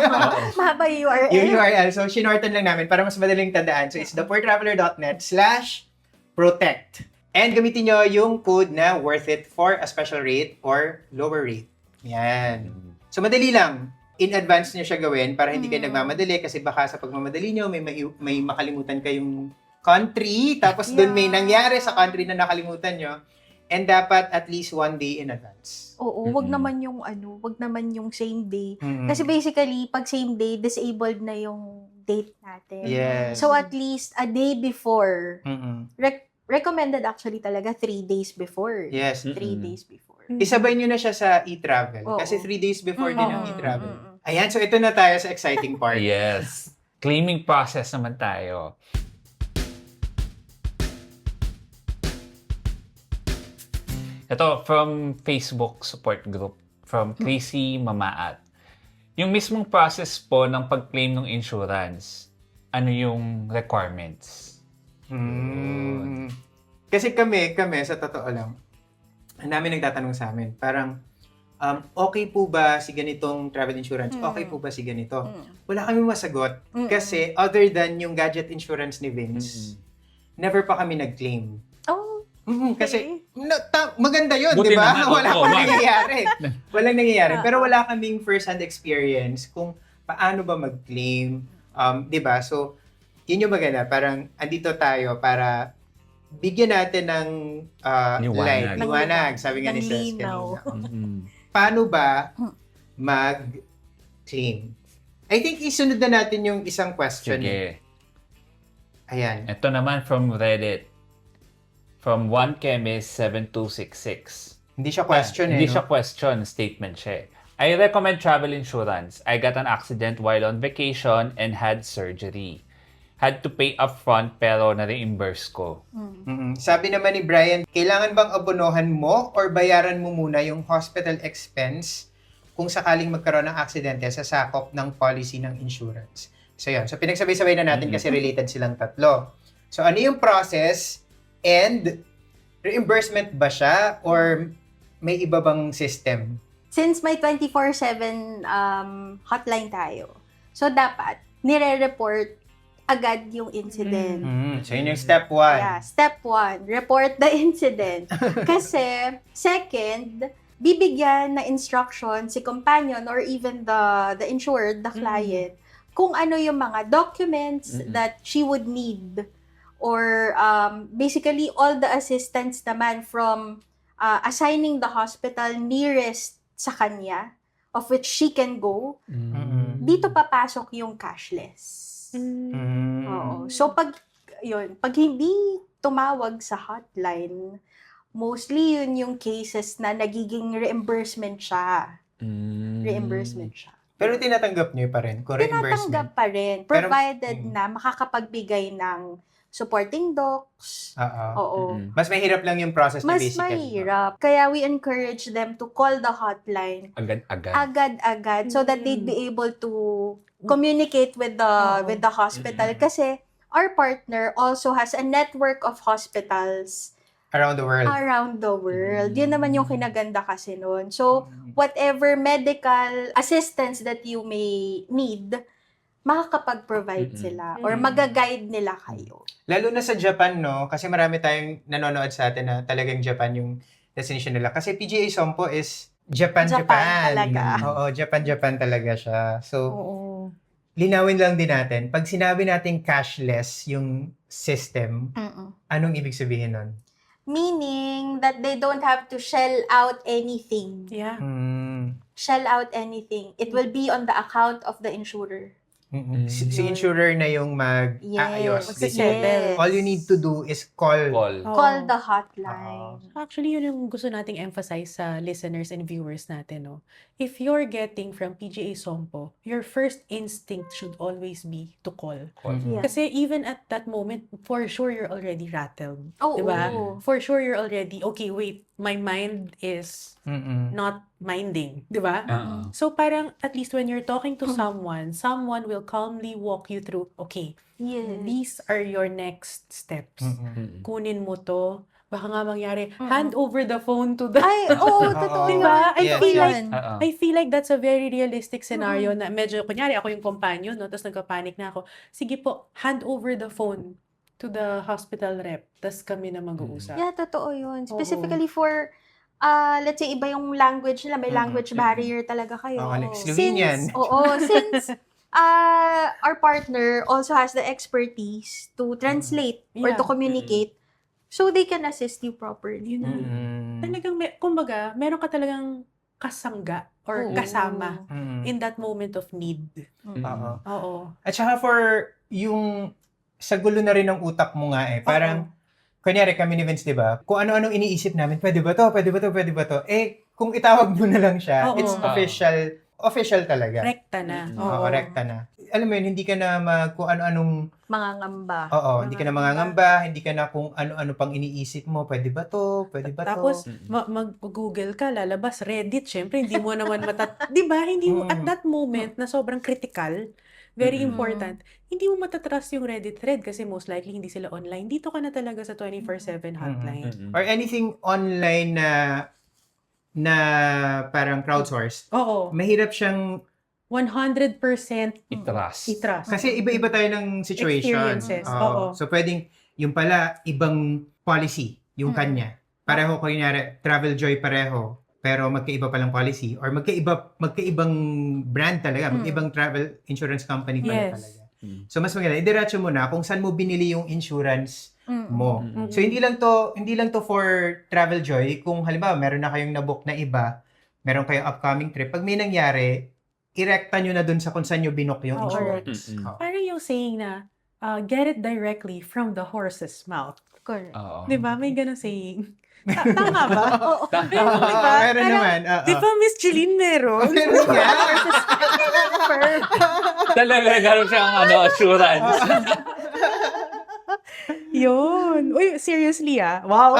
Mahaba yung URL. Yung URL. So, shinorten lang namin para mas madaling tandaan. So, it's thepoortraveler.net/protect. And gamitin nyo yung code na worth it for a special rate or lower rate. Yan. So, madali lang. In advance nyo siya gawin para hindi kayo nagmamadali kasi baka sa pagmamadali nyo may makalimutan kayong country tapos doon may nangyari sa country na nakalimutan nyo. And dapat at least 1 day in advance. Oo, wag naman yung wag naman yung same day. Mm-mm. Kasi basically, pag same day, disabled na yung date natin. Yes. So at least a day before. Mm-mm. Recommended actually talaga 3 days before. Yes. 3 days before. Isabay nyo na siya sa e-travel. Oo. Kasi 3 days before din ang Oo. e-travel. Ayan, so ito na tayo sa exciting part. Yes. Claiming process naman tayo. Ito, from Facebook support group, from Chrissy Mamaat. Yung mismong process po ng pag-claim ng insurance, ano yung requirements? Kasi kami, sa totoo lang, ang dami nagtatanong sa amin, parang, okay po ba si ganitong travel insurance? Okay po ba si ganito? Wala kami masagot. Kasi other than yung gadget insurance ni Vince, never pa kami nag-claim. Oh, Kasi maganda yun, di Buti ba? naman, Wala oo, pa ma'am. nangyayari. Walang nangyayari. Pero wala kaming first-hand experience kung paano ba mag-claim. Di ba? So, yun yung maganda. Parang andito tayo para bigyan natin ng liwanag. Sabi nga ni ng Cez linaw. kanina. Paano ba mag-claim? I think isunod na natin yung isang question. Sige. Ayan. Ito naman from Reddit. From 1chemist7266. Hindi siya question Hindi no? siya question, statement siya. I recommend travel insurance. I got an accident while on vacation and had surgery. Had to pay upfront pero na-reimburse ko. Sabi naman ni Brian, kailangan bang abonohan mo or bayaran mo muna yung hospital expense kung sakaling magkaroon ng aksidente sa sakop ng policy ng insurance? So yun. So pinagsabay-sabay na natin kasi related silang tatlo. So ano yung process and reimbursement ba siya or may iba bang system? Since may 24/7 hotline tayo, so dapat nire-report agad yung incident. So yun yung step 1. Yeah, step 1, report the incident. Kasi, second, bibigyan na instruction si companion or even the insured, the client, kung ano yung mga documents that she would need or basically all the assistance naman from assigning the hospital nearest sa kanya of which she can go. Dito papasok yung cashless. Oo. So pag hindi tumawag sa hotline, mostly yun yung cases na nagiging reimbursement siya. Reimbursement siya. Pero tinatanggap niyo pa rin kung reimbursement. Tinatanggap pa rin, provided na makakapagbigay ng supporting docs. Oo. Mas mahirap lang yung process na Mas basically. mahirap. Kaya we encourage them to call the hotline Agad-agad. agad-agad so that they'd be able to communicate with the hospital kasi our partner also has a network of hospitals Around the world. Yun naman yung kinaganda kasi nun. So, whatever medical assistance that you may need, makakapag-provide sila or mag-guide nila kayo. Lalo na sa Japan, no? Kasi marami tayong nanonood sa atin na talagang Japan yung destination nila. Kasi PGA Sompo is Japan. talaga. Oo, Japan talaga siya. So, Oo. linawin lang din natin. Pag sinabi natin cashless yung system, anong ibig sabihin nun? Meaning that they don't have to shell out anything. Yeah. Shell out anything. It will be on the account of the insurer. Si insurer na yung mag-aayos. Magsisettle. All you need to do is call. Call the hotline. Actually, yun yung gusto nating emphasize sa listeners and viewers natin, no? If you're getting from PGA Sompo, your first instinct should always be to call. Yeah. Kasi even at that moment, for sure you're already rattled. Oo. Diba? For sure you're already, okay, wait, my mind is not minding, di ba? Oo. So parang at least when you're talking to someone will calmly walk you through, okay, Yes. these are your next steps. Mm-mm. Kunin mo to. Baka nga mangyari, hand over the phone to the... Ay, oo, totoo Di yun. ba? I Yes, feel yes. like Oo. I feel like that's a very realistic scenario na medyo, kunyari, ako yung companion, no? Tapos nagka-panic na ako. Sige po, hand over the phone to the hospital rep. Tapos kami na mag-uusap. Yeah, totoo yun. Specifically for, let's say, iba yung language nila. May language barrier talaga kayo. Like Slovenian. Since our partner also has the expertise to translate or to Yeah. communicate, so they can assist you properly. Talagang, kumbaga, meron ka talagang kasangga or Oo. kasama Mm. in that moment of need. Oo. Oo. At saka for yung sa gulo na rin ng utak mo nga parang kunyari kami ni Vince, di ba? Kung ano-anong iniisip namin, pwede ba to? Pwede ba to? Pwede ba to? Kung itawag mo na lang siya, Oo. it's official talaga. Rekta na. Oo, rekta na. Alam mo yun, hindi ka na kung ano-anong, Mga ngamba. hindi ka na mangangamba, hindi ka na kung ano-ano pang iniisip mo, pwede ba to? Pwede ba to? Tapos, mag-google ka, lalabas, Reddit, syempre, hindi mo naman di ba? Hindi mo, at that moment, na sobrang critical, very important, hindi mo matatrust yung Reddit thread kasi most likely hindi sila online. Dito ka na talaga sa 24/7 hotline. Or anything online na parang crowdsourced, Oo. mahirap siyang 100% I-trust. i-trust. kasi iba-iba tayo ng situation. Experiences, Oo. oo. So pwedeng yung pala ibang policy yung kanya. Pareho kunyari Travel Joy pareho pero magkaiba palang policy or magkaibang brand talaga, magkaibang travel insurance company pala Yes. talaga. So mas maganda idiretso mo na kung saan mo binili yung insurance mo. So hindi lang to for Travel Joy kung halimbawa meron na kayong nabook na iba, meron kayong upcoming trip, pag may nangyari irekta nyo na dun sa kung saan nyo binook yung Oo. insurance. Mm-mm. Oo. Parang yung saying na, get it directly from the horse's mouth. Correct. Oo. Di ba? May ganun saying. Tama ba? Oo. Oo, Diba? meron naman. Oo. Di ba, Miss Jeline meron? Meron nga. Talaga nagkaroon siyang assurance. Yun. Uy, seriously Wow.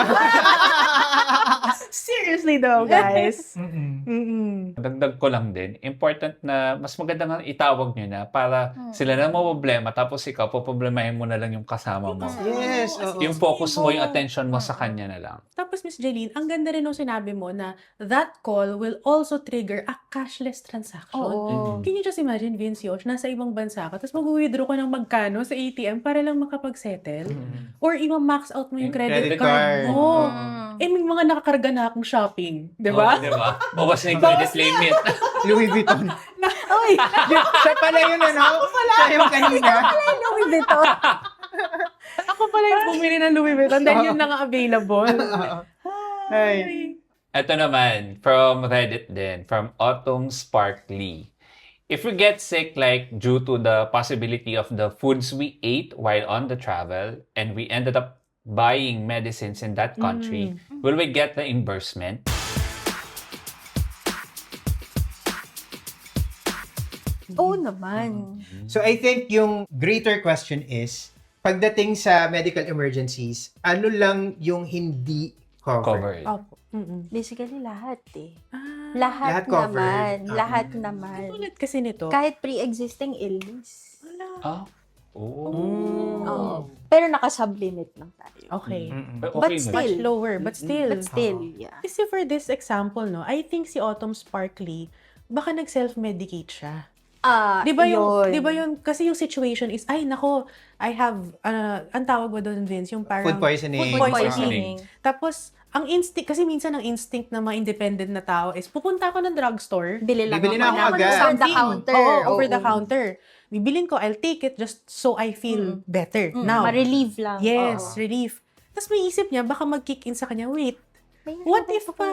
Seriously though, guys. Mm-mm. Dagdag ko lang din, important na mas maganda nga itawag nyo na para sila na problema tapos ikaw, poproblemahin mo na lang yung kasama mo. Yes. oo. Yung focus mo, yung attention mo sa kanya na lang. Tapos, Miss Jeline, ang ganda rin nung sinabi mo na that call will also trigger a cashless transaction. Oo. Can you just imagine, Vince Yosh, nasa ibang bansa ka, tapos mag-withdraw ka ng magkano sa ATM para lang makapag-settle? Or i-max out mo yung credit card mo. May mga nakakarga na akong shopping. Di ba? Oo, diba? Bawas na yung credit limit. Louis Vuitton. Oy! Siya pala yun, ano? Siya yung kanina. Louis Vuitton! Ako pala yung bumili ng Louis Vuitton dahil yun na nga available. Ay. Ito naman, from Reddit din, from Autumn Sparkly. If we get sick due to the possibility of the foods we ate while on the travel and we ended up buying medicines in that country, will we get reimbursement? Oo naman. So I think yung greater question is, pagdating sa medical emergencies, ano lang yung hindi covered? Opo. Mm-mm. Basically, lahat Lahat Lahat covered. naman. Lahat naman. Tulad kasi nito. Kahit pre-existing illness. Ah? Oh. Oo. Pero naka-sublimit lang tayo. Okay. But But okay na. still. Much lower, but still. But still, yeah. Kasi for this example, no, I think si Autumn Sparkly, baka nag-self-medicate siya. Di ba yung, kasi yung situation is, ay, nako, I have, ang tawag ba doon, Vince? Yung parang, Food poisoning. Food poisoning. poisoning. Tapos, ang instinct, kasi minsan ang instinct ng mga independent na tao is, pupunta ako ng drugstore, Bili lang Bibili na ako agad. Over the something. counter. Oo, over the Oo. counter. Bibilin ko, I'll take it just so I feel better. Now, Ma-relieve lang. yes, Oo. relief. Tapos may isip niya, baka mag-kick in sa kanya, wait, May what hirap if ako.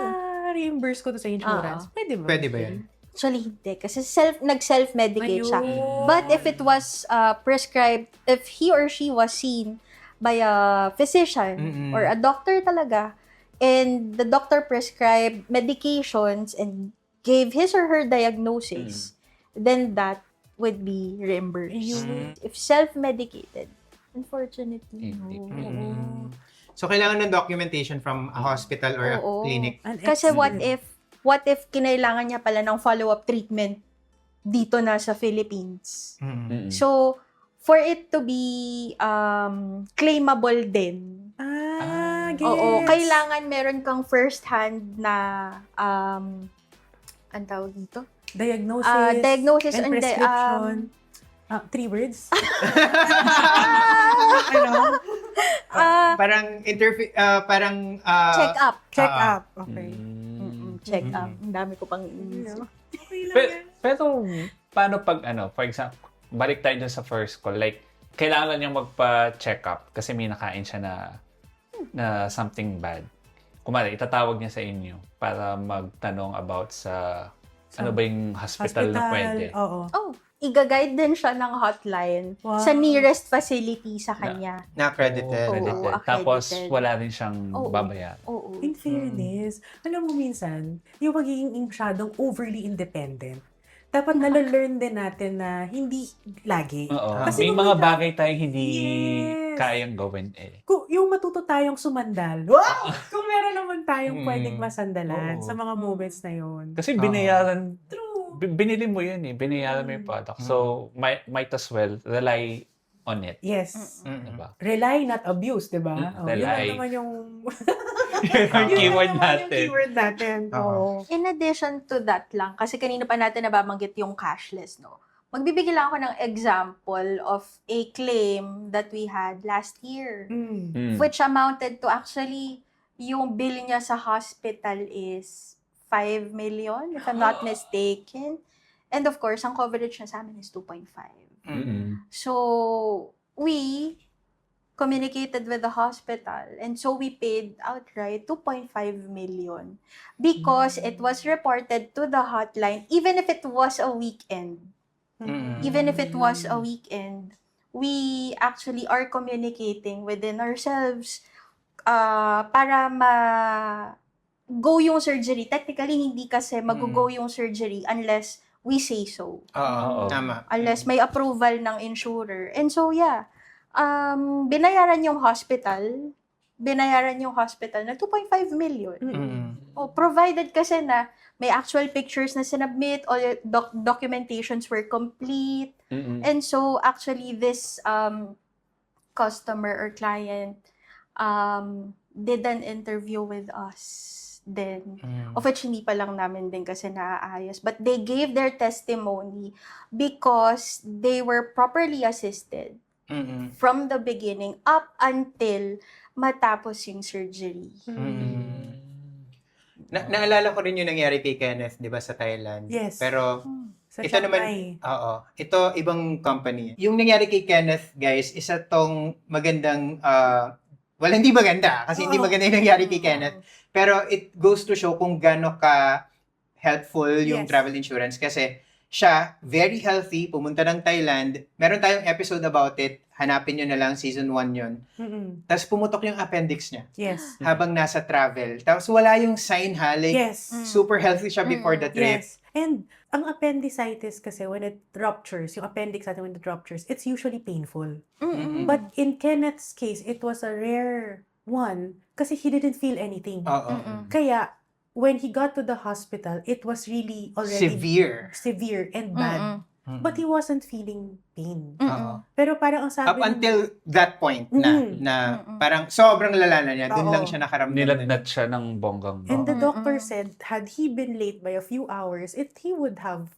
reimburse ko to sa insurance? Pwede ba? Pwede ba yan? Actually, hindi. Kasi nag-self-medicate siya. Ayun. But if it was prescribed, if he or she was seen by a physician or a doctor talaga, and the doctor prescribed medications and gave his or her diagnosis, then that would be reimbursed. Ayun. If self-medicated, unfortunately, Hindi. no. So kailangan ng documentation from a hospital or a Oo. clinic. An Kasi what excellent. if what if kinailangan niya pala ng follow-up treatment dito na sa Philippines? Mm-mm. So, for it to be claimable din, Gets. oo, kailangan meron kang first-hand na, ang tawag dito? Diagnosis. Diagnosis and and prescription. 3 words? parang check up. Check up. Okay. Check up. Ang dami ko pang inisip. Okay lang yan. Pero, paano pag, for example, balik tayo dun sa first call, like, kailangan niyang magpa-check up kasi may nakain siya na something bad. Kumari, itatawag niya sa inyo para magtanong about sa ano ba yung hospital na pwede. Oo. Oh, iga-guide din siya ng hotline Wow. sa nearest facility sa kanya. na-accredited. Oo. Accredited. accredited. Tapos, wala rin siyang Oo. babayaran. Oo. In fairness, alam mo minsan, yung pagiging masyadong overly independent, dapat nalalearn din natin na hindi lagi. Oo. Kasi May kung mga may- bagay tayong hindi Yes. kayang gawin eh. Kung yung matuto tayong sumandal, wow! Kung meron naman tayong pwedeng Oo. masandalan sa mga moments na yun. Kasi binayaran, True. binili mo yun eh. Binayaran mo yung product. So, might as well rely on it. Yes. Diba? Rely, not abuse, di ba? Mm, Oh, yun lang rely. naman yung... Yun ang yun keyword lang naman natin. Yung keyword natin. Oo. In addition to that lang, kasi kanina pa natin nababanggit yung cashless, no? Magbibigay lang ako ng example of a claim that we had last year, Mm. which amounted to actually, yung bill niya sa hospital is 5 million, if I'm not mistaken. And of course, ang coverage niya sa amin is 2.5. Mm-mm. So, we communicated with the hospital and so we paid outright 2.5 million because it was reported to the hotline even if it was a weekend. Even if it was a weekend, we actually are communicating within ourselves para go yung surgery. Technically, hindi kasi mag-go yung surgery unless we say so. Oo. Oo, tama. Unless may approval ng insurer. And so, yeah, binayaran yung hospital na 2.5 million. Oh, provided kasi na may actual pictures na sinubmit, all your documentations were complete. Mm-mm. And so, actually, this customer or client did an interview with us then, of which hindi pa lang namin din kasi naaayos. But they gave their testimony because they were properly assisted from the beginning up until matapos yung surgery. Naalala ko rin yung nangyari kay Kenneth, di ba, sa Thailand. Yes. Pero, Sa ito naman, Shanghai. oo. Ito, ibang company. Yung nangyari kay Kenneth, guys, isa tong magandang, well, hindi maganda, kasi hindi Oo. maganda yung nangyari kay Kenneth. Pero it goes to show kung gaano ka helpful yung Yes. travel insurance. Kasi siya, very healthy, pumunta ng Thailand. Meron tayong episode about it. Hanapin nyo na lang, season 1 yun. Tapos pumutok yung appendix niya Yes. habang nasa travel. Tapos wala yung sign ha, like Yes. super healthy siya before the trip. Yes. And ang appendicitis kasi when it ruptures, yung appendix natin when it ruptures, it's usually painful. But in Kenneth's case, it was a rare one kasi he didn't feel anything. Oo. Kaya when he got to the hospital, it was really already severe and bad. But he wasn't feeling pain. Oo. Pero parang ang sabi Up until that point na parang sobrang lala na niya, dun Oo. lang siya nakaramdam. Nilagnat siya ng bonggang. and the doctor said, had he been late by a few hours, he would have,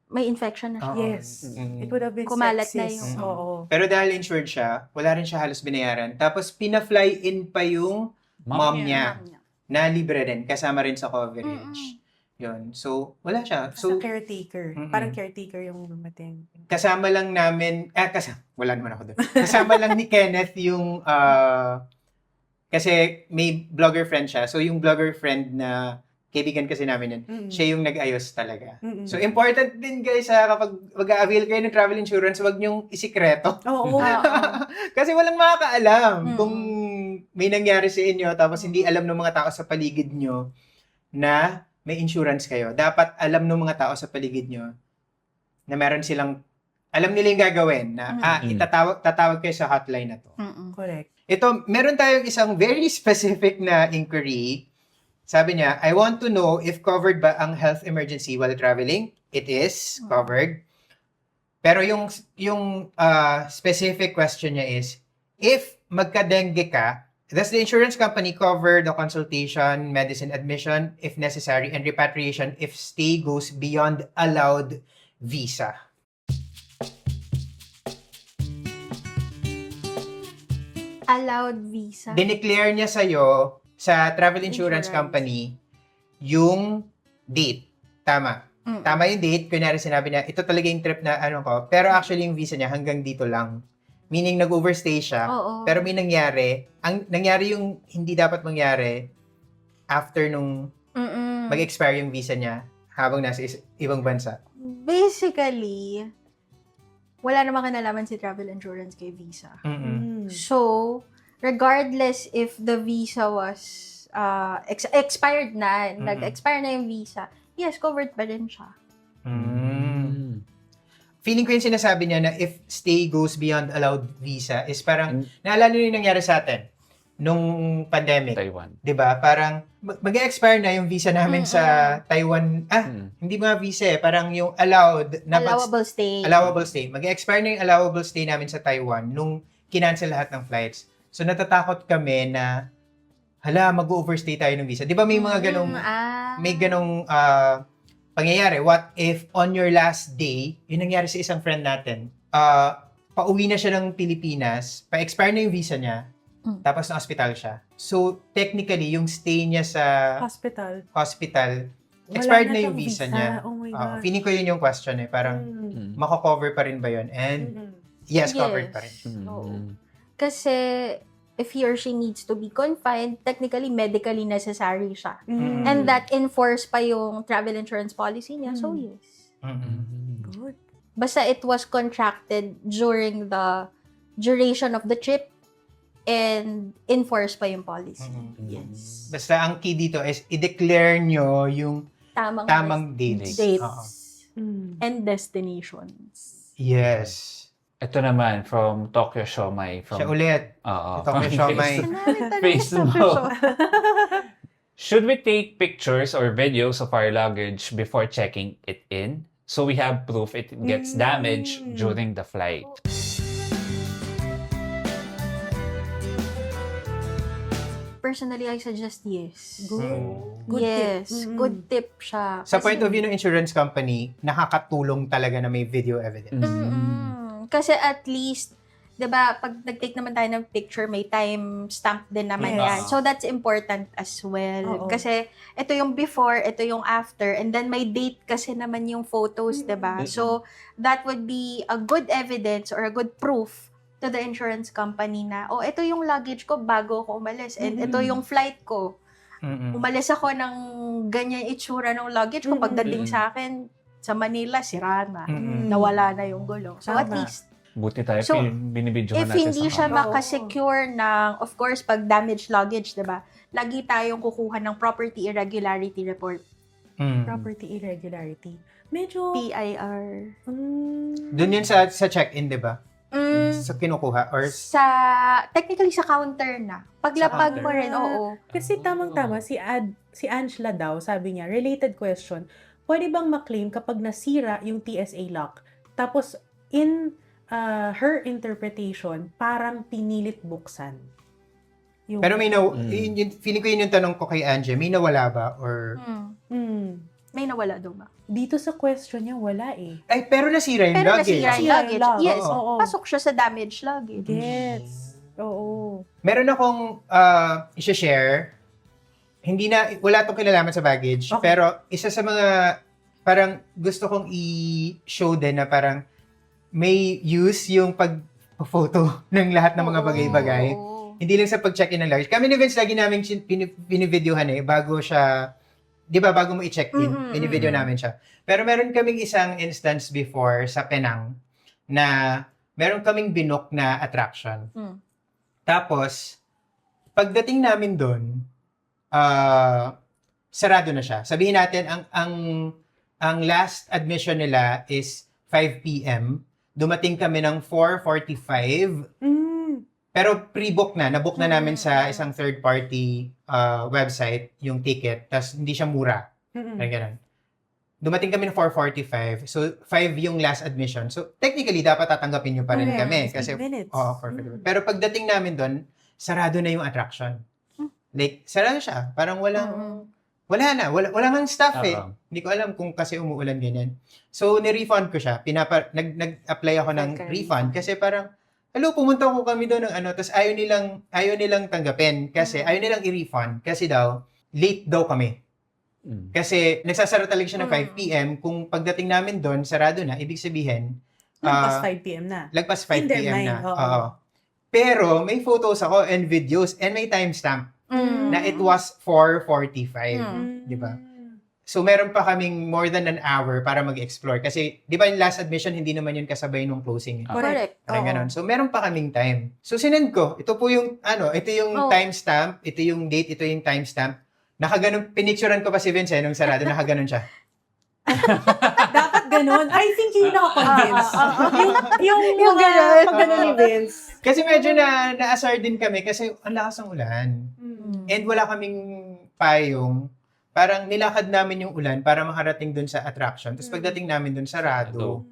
May infection na siya. Oo. yes, it would have been Kumalat na sepsis. yung- Oo. Pero dahil insured siya, wala rin siya halos binayaran. Tapos pina-fly in pa yung mom niya na libre rin, kasama rin sa coverage. Yun. So, wala siya. As So, a caretaker. Parang caretaker yung dumating. kasama lang namin, wala naman ako doon. Kasama lang ni Kenneth yung, kasi may blogger friend siya. So, yung blogger friend na kaibigan kasi namin yun, siya yung nag-ayos talaga. So, important din guys kapag mag-a-avail kayo ng travel insurance, wag niyong isikreto. Oo. Kasi walang makakaalam kung may nangyari sa inyo tapos hindi alam ng mga tao sa paligid nyo na may insurance kayo. Dapat alam ng mga tao sa paligid nyo na meron silang, alam nila yung gagawin na, tatawag kayo sa hotline na to. Correct. Ito, meron tayong isang very specific na inquiry Sabi niya, I want to know if covered ba ang health emergency while traveling. It is covered. Pero yung specific question niya is, if magka-dengue ka, does the insurance company cover the consultation, medicine admission, if necessary, and repatriation if stay goes beyond allowed visa? Allowed visa. Dineclare niya sa'yo sa travel insurance company yung date. Tama. Tama yung date. Kunyari sinabi niya, ito talaga yung trip na ano ko. Pero actually yung visa niya hanggang dito lang. Meaning nag-overstay siya. Oo. Pero may nangyari. Ang nangyari yung hindi dapat mangyari after nung mag-expire yung visa niya habang nasa ibang bansa. Basically, wala namang kinalaman si travel insurance kay visa. So, regardless if the visa was expired na, nag-expire na yung visa, yes, covered pa din siya. Feeling ko yung sinasabi niya na if stay goes beyond allowed visa is parang, naalala niyo yung nangyari sa atin nung pandemic. Taiwan. 'Di ba? Parang mag-expire na yung visa namin sa Taiwan. Hindi mga visa eh, parang yung allowed na Allowable stay. allowable stay. Mag-expire na yung allowable stay namin sa Taiwan nung kinancel lahat ng flights. So natatakot kami na hala, mag-overstay tayo ng visa. 'Di ba may mga ganong pangyayari. What if on your last day, yun nangyari sa isang friend natin, pauwi na siya ng Pilipinas, pa-expire na yung visa niya, tapos na-hospital siya. So, technically, yung stay niya sa Hospital. Wala expired na na yung siyang visa visa. niya. Oh my God. Feeling ko yun yung question eh. Parang, mako-cover pa rin ba yun? And, yes, covered pa rin. Oo. Kasi, if he or she needs to be confined, technically, medically necessary siya. And that enforce pa yung travel insurance policy niya. So, yes. Good. Basta it was contracted during the duration of the trip and enforce pa yung policy. Yes. Basta ang key dito is i-declare nyo yung tamang dates. dates Oo. and destinations. Yes. Ito naman, from Tokyo Shomai. Siya ulit. Oo. Tokyo Shomai. Facebook. Should we take pictures or videos of our luggage before checking it in? So we have proof it gets damaged during the flight. Personally, I suggest yes. Good yes. tip. Good tip siya. Sa point of view ng insurance company, nakakatulong talaga na may video evidence. Kasi at least, 'di ba, pag nag-take naman tayo ng picture, may time stamp din naman Yes. yan. So that's important as well. Oo. Kasi ito yung before, ito yung after, and then may date kasi naman yung photos, 'di ba? So that would be a good evidence or a good proof to the insurance company na, oh, ito yung luggage ko bago ako umalis, and ito yung flight ko. Umalis ako ng ganyan itsura ng luggage ko. Pagdating sa akin, sa Manila, sira na. Nawala na yung gulong. So, at Tama. least, Buti tayo, So, binibidyohan if natin hindi sa siya camera. makasecure ng, of course, pag damaged luggage, diba? Lagi tayong kukuha ng property irregularity report. Property irregularity. Medyo... PIR. Doon yun sa check-in, di ba? Sa kinukuha or Technically, sa counter na. Paglapag counter. mo rin, oo. Kasi tamang-tama, si Angela daw, sabi niya, related question, pwede bang maklaim kapag nasira yung TSA lock? Tapos, in her interpretation, parang pinilit buksan. Yung, pero may feeling ko yun yung tanong ko kay Angie, may nawala ba or May nawala daw ba? Dito sa question niya, wala eh. ay pero nasira yung Pero luggage. nasira yung luggage. Luggage. Yes. Oo. Pasok siya sa damaged luggage. Gets. Oo. Meron akong i-share. Wala tong kinalaman sa baggage, Okay. pero isa sa mga parang gusto kong i-show din na parang may use yung pag-photo ng lahat ng mga bagay-bagay. Oo. Hindi lang sa pag-check-in ng luggage. Kami ni Vince lagi namin binivideohan bago siya, di ba, bago mo i-check-in, binivideo namin siya. Pero meron kaming isang instance before sa Penang na meron kaming binook na attraction. Tapos, pagdating namin doon, sarado na siya. Sabihin natin, ang last admission nila is 5 p.m. Dumating kami ng 4:45. Pero pre-book na, nabook na namin sa isang third-party website yung ticket, tapos hindi siya mura. Parang ganun. Dumating kami ng 4:45, so 5 yung last admission. So technically, dapat tatanggapin nyo pa rin Correct. kami. 15 Kasi, minutes. oo, 4:45. Pero pagdating namin doon, sarado na yung attraction. Like, sarado siya. Parang wala nang staff eh. Oo. Hindi ko alam kung kasi umuulan ganyan. So, ni-refund ko siya. Nag-apply ako ng refund kasi parang, hello, pumunta ko kami doon ng tapos ayaw nilang tanggapin kasi ayaw nilang i-refund kasi daw, late daw kami. Kasi nagsasara talaga siya ng 5 p.m. Kung pagdating namin doon, sarado na, ibig sabihin, Lagpas 5 p.m. na. lagpas 5 In their p.m. na. mind, oo. Oo. Pero may photos ako and videos and may timestamp na it was 4:45. Di ba? So, meron pa kaming more than an hour para mag-explore. Kasi, di ba yung last admission, hindi naman yun kasabay nung closing. Correct. Parang Oo. ganun. So, meron pa kaming time. So, sinend ko. Ito po yung, ito yung Oh. timestamp, ito yung date, ito yung timestamp. Nakaganon, pinicturean ko pa si Vince nung sarado, nakaganon siya. Dapat ganun. I think yun nakakonvince. yung Yung ganun. pag ganun ni Vince. Kasi medyo na-asar din kami kasi ang lakas ng ulan. And wala kaming payong. Parang nilakad namin yung ulan para makarating dun sa attraction. Tapos pagdating namin dun, sarado.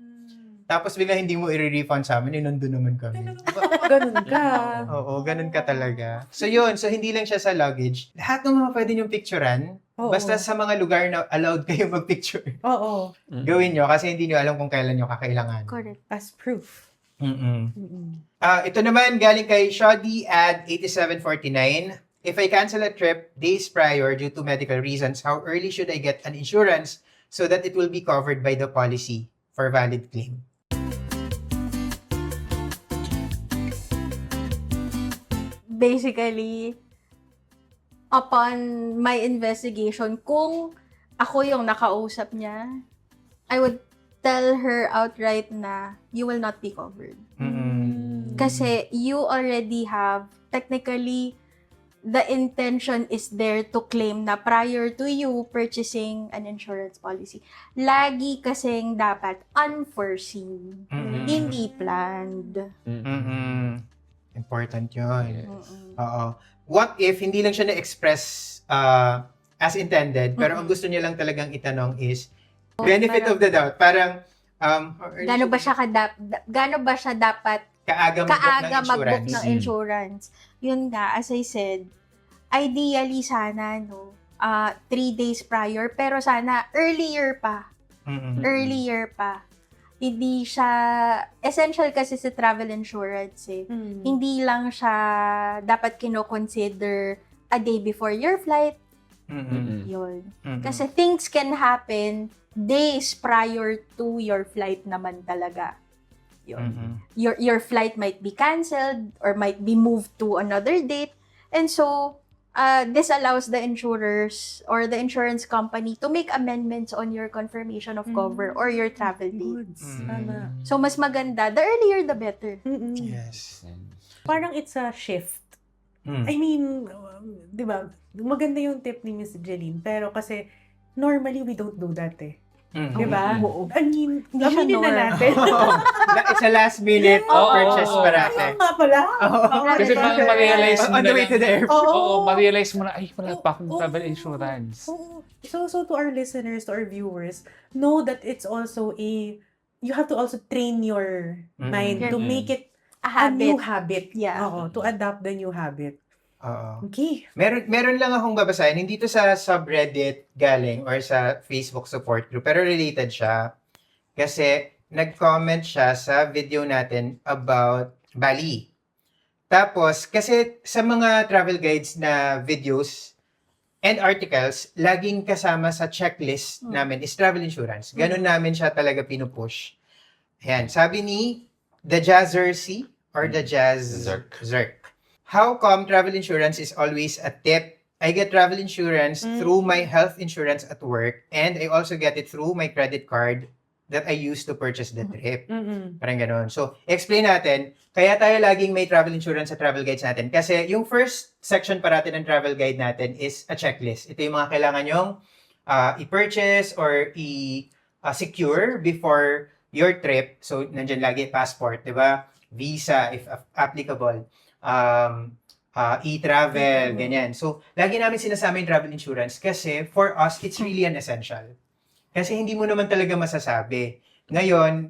Tapos bigla hindi mo i-refund sa amin, nandun naman kami. Ganun ka. Oo, ganun ka talaga. So yun, so hindi lang siya sa luggage. Lahat ng mga pwede niyong picturean, Oo. basta sa mga lugar na allowed kayo mag-picture, Oo. gawin nyo kasi hindi nyo alam kung kailan nyo kakailangan. Correct. As proof. Ito naman, galing kay Shoddy at 8749. If I cancel a trip days prior due to medical reasons, how early should I get an insurance so that it will be covered by the policy for valid claim? Basically, upon my investigation, kung ako yung nakausap niya, I would tell her outright na you will not be covered. Kasi you already have, technically, the intention is there to claim na prior to you purchasing an insurance policy. Lagi kasing dapat unforeseen, hindi planned. Important yun. Oo. What if hindi lang siya na-express as intended, pero ang gusto niya lang talagang itanong is benefit of the doubt. Parang, Gaano ba siya dapat kaaga mag-book mag-book ng insurance? Yun nga, as I said, ideally sana, 3 days prior, pero sana earlier pa. Earlier pa. Hindi siya, essential kasi sa travel insurance eh. Hindi lang siya dapat kino-consider a day before your flight. Yun. Kasi things can happen days prior to your flight naman talaga. Yun. Your flight might be canceled or might be moved to another date. And so, this allows the insurers or the insurance company to make amendments on your confirmation of cover or your travel date. Tama. So, mas maganda. The earlier, the better. Yes. Parang it's a shift. I mean, di ba, maganda yung tip ni Miss Jeline, pero kasi normally we don't do that eh. Di ba? I mean, Hindi siya aminin na norm. natin. It's a last minute purchase Oo. parate. Ano nga pala? Kasi parang ma-realize mo On the na way lang. to the airport. Oo, ma-realize mo na, ay, wala pa akong Oo. travel insurance. Oo. So to our listeners, to our viewers, know that it's also you have to also train your mind to make it a new habit. Yeah. Oo, to adapt the new habit. Oo. Okay. Meron lang akong babasahin, hindi to sa subreddit galing or sa Facebook support group, pero related siya. Kasi nag-comment siya sa video natin about Bali. Tapos, kasi sa mga travel guides na videos and articles, laging kasama sa checklist namin is travel insurance. Ganun namin siya talaga pinupush. Ayan, sabi ni The Jazzercy or The Jazz Zerk. How come travel insurance is always a tip? I get travel insurance through my health insurance at work and I also get it through my credit card that I use to purchase the trip. Parang ganun. So, explain natin, kaya tayo laging may travel insurance sa travel guides natin. Kasi yung first section parati ng travel guide natin is a checklist. Ito yung mga kailangan nyong i-purchase or i-secure before your trip. So, nandyan lagi passport, di ba? Visa, if applicable. e-travel, ganyan. So, lagi namin sinasama yung travel insurance kasi for us, it's really an essential. Kasi hindi mo naman talaga masasabi. Ngayon,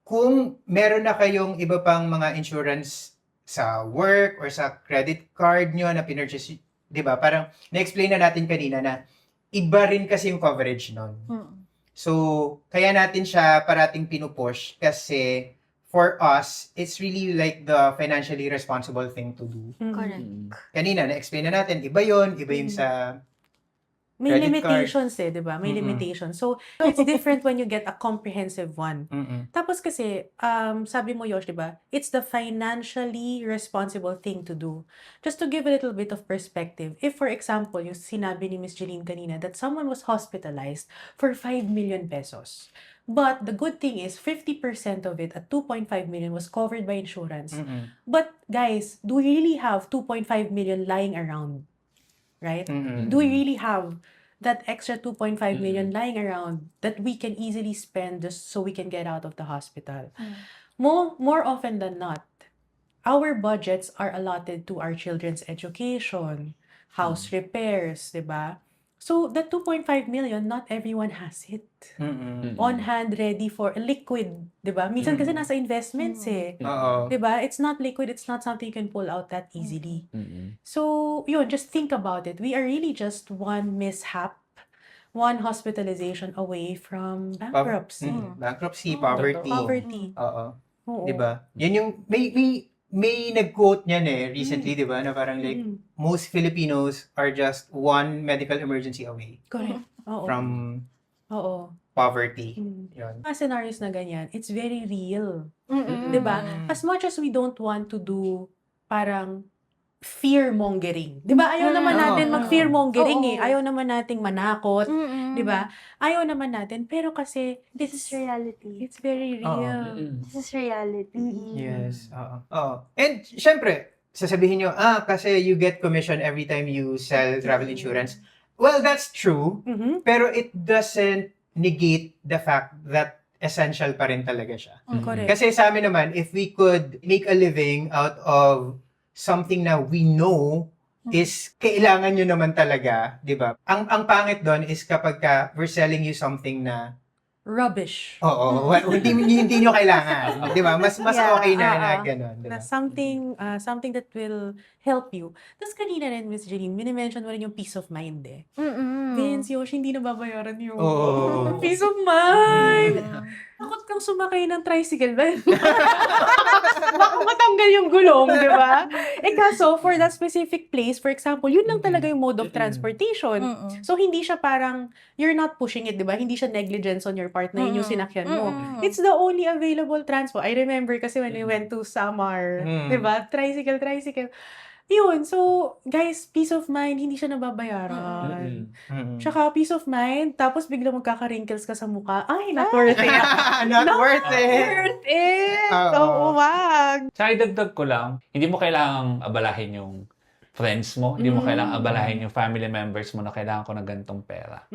kung meron na kayong iba pang mga insurance sa work or sa credit card nyo na pinurchase, di ba? Parang na-explain na natin kanina na iba rin kasi yung coverage nun. So, kaya natin siya parating pinupush kasi for us, it's really like the financially responsible thing to do. Correct. Kanina, na-explain na natin, iba yon, iba yung sa May credit limitations di ba? May Mm-mm. limitations. So, it's different when you get a comprehensive one. Tapos kasi, sabi mo, Yosh, di ba? It's the financially responsible thing to do. Just to give a little bit of perspective, if for example, yung sinabi ni Miss Jeline kanina that someone was hospitalized for 5 million pesos. But the good thing is, 50% of it at 2.5 million was covered by insurance. But guys, do we really have 2.5 million lying around? Right? Do we really have that extra 2.5 million lying around that we can easily spend just so we can get out of the hospital? More often than not, our budgets are allotted to our children's education, house repairs, di ba? So, that 2.5 million, not everyone has it. On hand, ready for liquid, di ba? Minsan kasi nasa investments eh. Oo. Di ba? It's not liquid, it's not something you can pull out that easily. So, yun, just think about it. We are really just one mishap, one hospitalization away from bankruptcy. Bankruptcy, poverty. Poverty. Oo. Oo. 'Di ba? Yan yung may nag-quote niyan recently, 'di ba? Na parang like most Filipinos are just one medical emergency away Correct. Oo. from Oo. poverty. Mm. Yun. Mga scenarios na ganyan, it's very real. Mm-mm. 'Di ba? As much as we don't want to do parang fear-mongering. 'Di ba? Ayaw naman natin mag-fear-mongering Oo. Ayaw naman nating manakot. Mm-mm. 'Di ba? Ayaw naman natin. Pero kasi, This is reality. it's very real. This is reality. Yes. Oo. Oo. And syempre, sasabihin nyo, kasi you get commission every time you sell travel insurance. Well, that's true. Mhm. Pero it doesn't negate the fact that essential pa rin talaga siya. Correct. Kasi sa amin naman, if we could make a living out of something na we know is kailangan nyo naman talaga, di ba? Ang pangit doon is kapag we're selling you something na, Rubbish. hindi nyo kailangan. Di ba? Mas Yeah, okay na gano'n. Di Na ba? something that will help you. Tapos kanina rin, Miss Jeline, minimension mo rin yung peace of mind eh. Vince, Yoshi, hindi nababayaran yung Oo. peace of mind. Takot kang sumakay ng tricycle ba? Baka matanggal yung gulong, di ba? Kaso, for that specific place, for example, yun lang talaga yung mode of transportation. So, hindi siya parang, you're not pushing it, di ba? Hindi siya negligence on your part na yun yung sinakyan mo. It's the only available transport. I remember kasi when we went to Samar, di ba? Tricycle. Yun, so, guys, peace of mind, hindi siya nababayaran. Tsaka, peace of mind, tapos bigla magkaka-wrinkles ka sa mukha. Ay, not worth it. Not worth it. Worth it! Oo. Oo, wag. Sa idagdag ko lang, hindi mo kailangang abalahin yung friends mo, hindi mo kailangang abalahin yung family members mo na kailangan ko ng ganitong pera.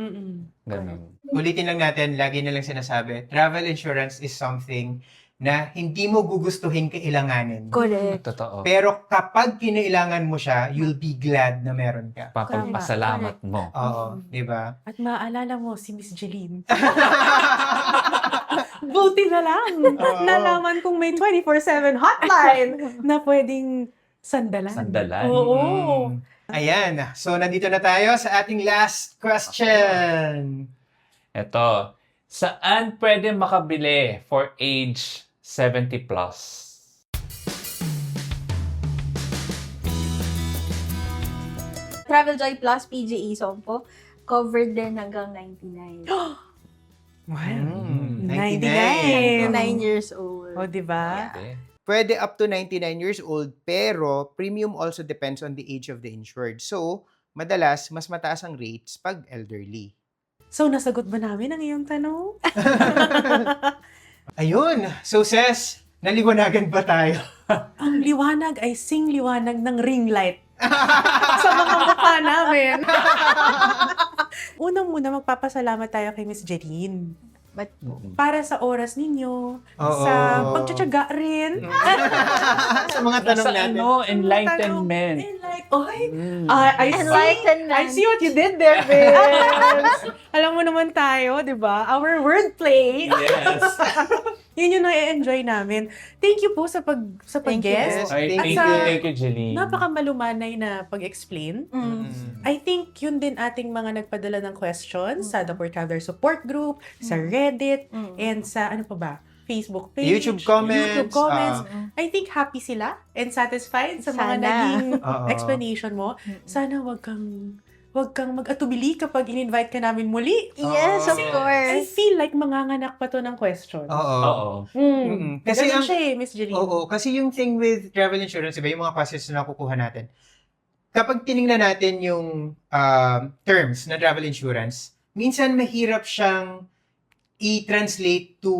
Ganun. Ulitin lang natin, lagi nilang sinasabi, travel insurance is something na hindi mo gugustuhin kailanganin. Correct. Totoo. Pero kapag kinailangan mo siya, you'll be glad na meron ka. Papagpasalamat mo. Oo, di ba? At maalala mo si Miss Jeline. Buti na lang. Nalaman kong may 24/7 hotline na pwedeng sandalan. Oo. Ayan. So, nandito na tayo sa ating last question. Ito, saan pwede makabili for age 70 plus? Travel Joy Plus PGE Sompo, covered din hanggang 99. Wow. 99. 9 years old. O, di ba? Pwede up to 99 years old, pero premium also depends on the age of the insured. So, madalas, mas mataas ang rates pag elderly. So, nasagot ba namin ang iyong tanong? Ayun. So, Ses, naliwanagan ba tayo? Ang liwanag ay sing-liwanag ng ring light sa mga mukha namin. Unang-muna, magpapasalamat tayo kay Miss Jeline. But, para sa oras ninyo, Oo. sa pagtsatsaga rin. Sa mga tanong Nasa natin. enlightenment. I Enlightenment. see what you did there, Vince. Alam mo naman tayo, di ba? Our wordplay. Yes. Yun yung na-enjoy namin. Thank you po sa Thank you. pag-guest. Ay, At thank you, Jeline. Napakamalumanay na pag-explain. I think yun din ating mga nagpadala ng questions sa The Poor Traveler Support Group, sa Reddit, and sa ano pa ba? Facebook page, YouTube comments. I think happy sila and satisfied sa mga Sana. naging Oo. explanation mo. Sana wag kang mag-atubili kapag in-invite ka namin muli. Yes, of I course. feel like manganganak pa to ng questions. Oo. Oo. Kasi Ganun ang siya Miss Jeline. Oo, kasi yung thing with travel insurance, iba yung mga passes na nakukuha natin. Kapag tiningnan natin yung terms ng travel insurance, minsan mahirap siyang i-translate to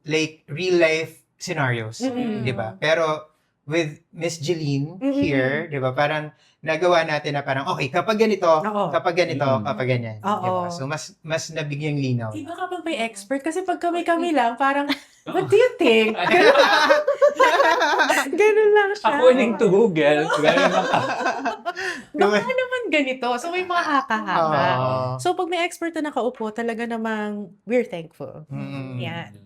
like real life scenarios, 'di ba? Pero with Miss Jeline here, 'di ba? Parang nagawa natin na parang okay, kapag ganito, Oo. kapag ganito, kapag ganyan, 'di Oo. ba? So mas nabigyang linaw. Iba kapag may expert, kasi pag kami lang, parang, what do you think? Ganun lang siya. According to Google, gano'n lang ka. Baka naman ganito. So, may mga haka-haka. Oo. So, pag may expert na nakaupo, talaga namang we're thankful. Mm. Yan.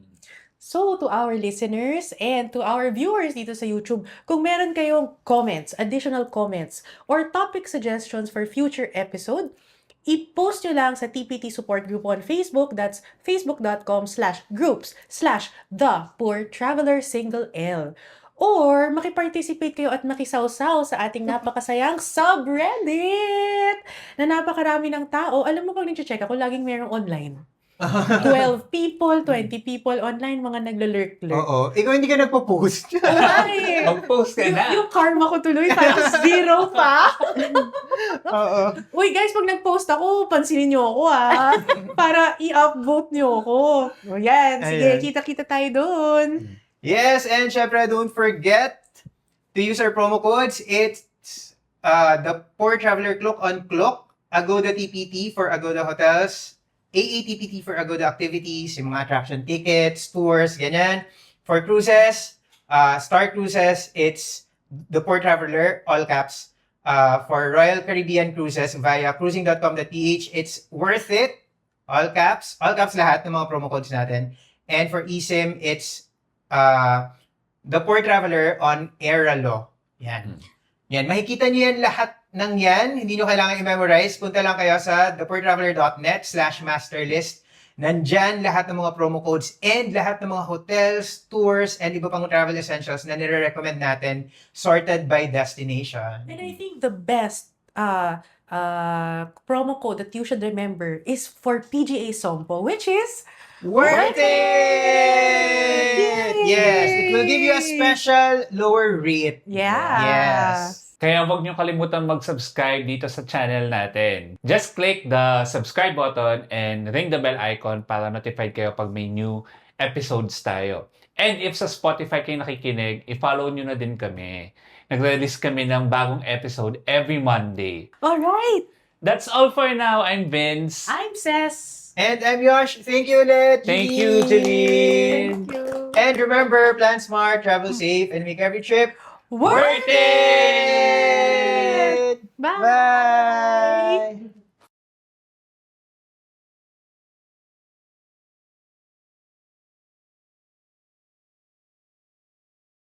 So, to our listeners and to our viewers dito sa YouTube, kung meron kayong comments, additional comments, or topic suggestions for future episode, i-post nyo lang sa TPT Support Group on Facebook. That's facebook.com/groups/The-Poor-Traveler-L. Or makiparticipate kayo at makisawsaw sa ating napakasayang subreddit na napakarami ng tao. Alam mo pag nag-check ako, laging merong online. 12 people, 20 people online, mga naglalurk-lurk. Oo. Ikaw hindi ka nagpo-post. Ay! Mag-post ka na. Yung karma ko tuloy, tapos 0 pa. Oo. Uy guys, pag nag-post ako, pansinin nyo ako para i-upvote nyo ako. O yan, sige, Ayan. kita-kita tayo doon. Yes, and syempre, don't forget to use our promo codes. It's the Poor Traveler Cloak on Cloak, Agoda TPT for Agoda Hotels, AATPT for Agoda Activities, yung mga attraction tickets, tours, ganyan. For cruises, Star Cruises, it's the Poor Traveler, all caps. For Royal Caribbean Cruises via cruising.com.ph, it's worth it, all caps lahat ng mga promo codes natin. And for eSIM, it's The Poor Traveler on Airalo. Yan. Yan. Makikita niyo yan lahat ng yan. Hindi nyo kailangan i-memorize. Punta lang kayo sa thepoortraveler.net/masterlist. Nandyan lahat ng mga promo codes and lahat ng mga hotels, tours, and iba pang travel essentials na nire-recommend natin sorted by destination. And I think the best promo code that you should remember is for PGA Sompo, which is Worth it! Yay! Yes, it will give you a special lower rate. Yeah. Yes. Kaya huwag niyo kalimutan mag-subscribe dito sa channel natin. Just click the subscribe button and ring the bell icon para notified kayo pag may new episodes tayo. And if sa Spotify kayo nakikinig, i-follow nyo na din kami. Nagre-release kami ng bagong episode every Monday. Alright! That's all for now. I'm Vince. I'm Ces. And I'm Yosh. Thank you ulit. Thank you, Jeline. Thank you. And remember, plan smart, travel safe, and make every trip Worth worth it! Bye! Bye!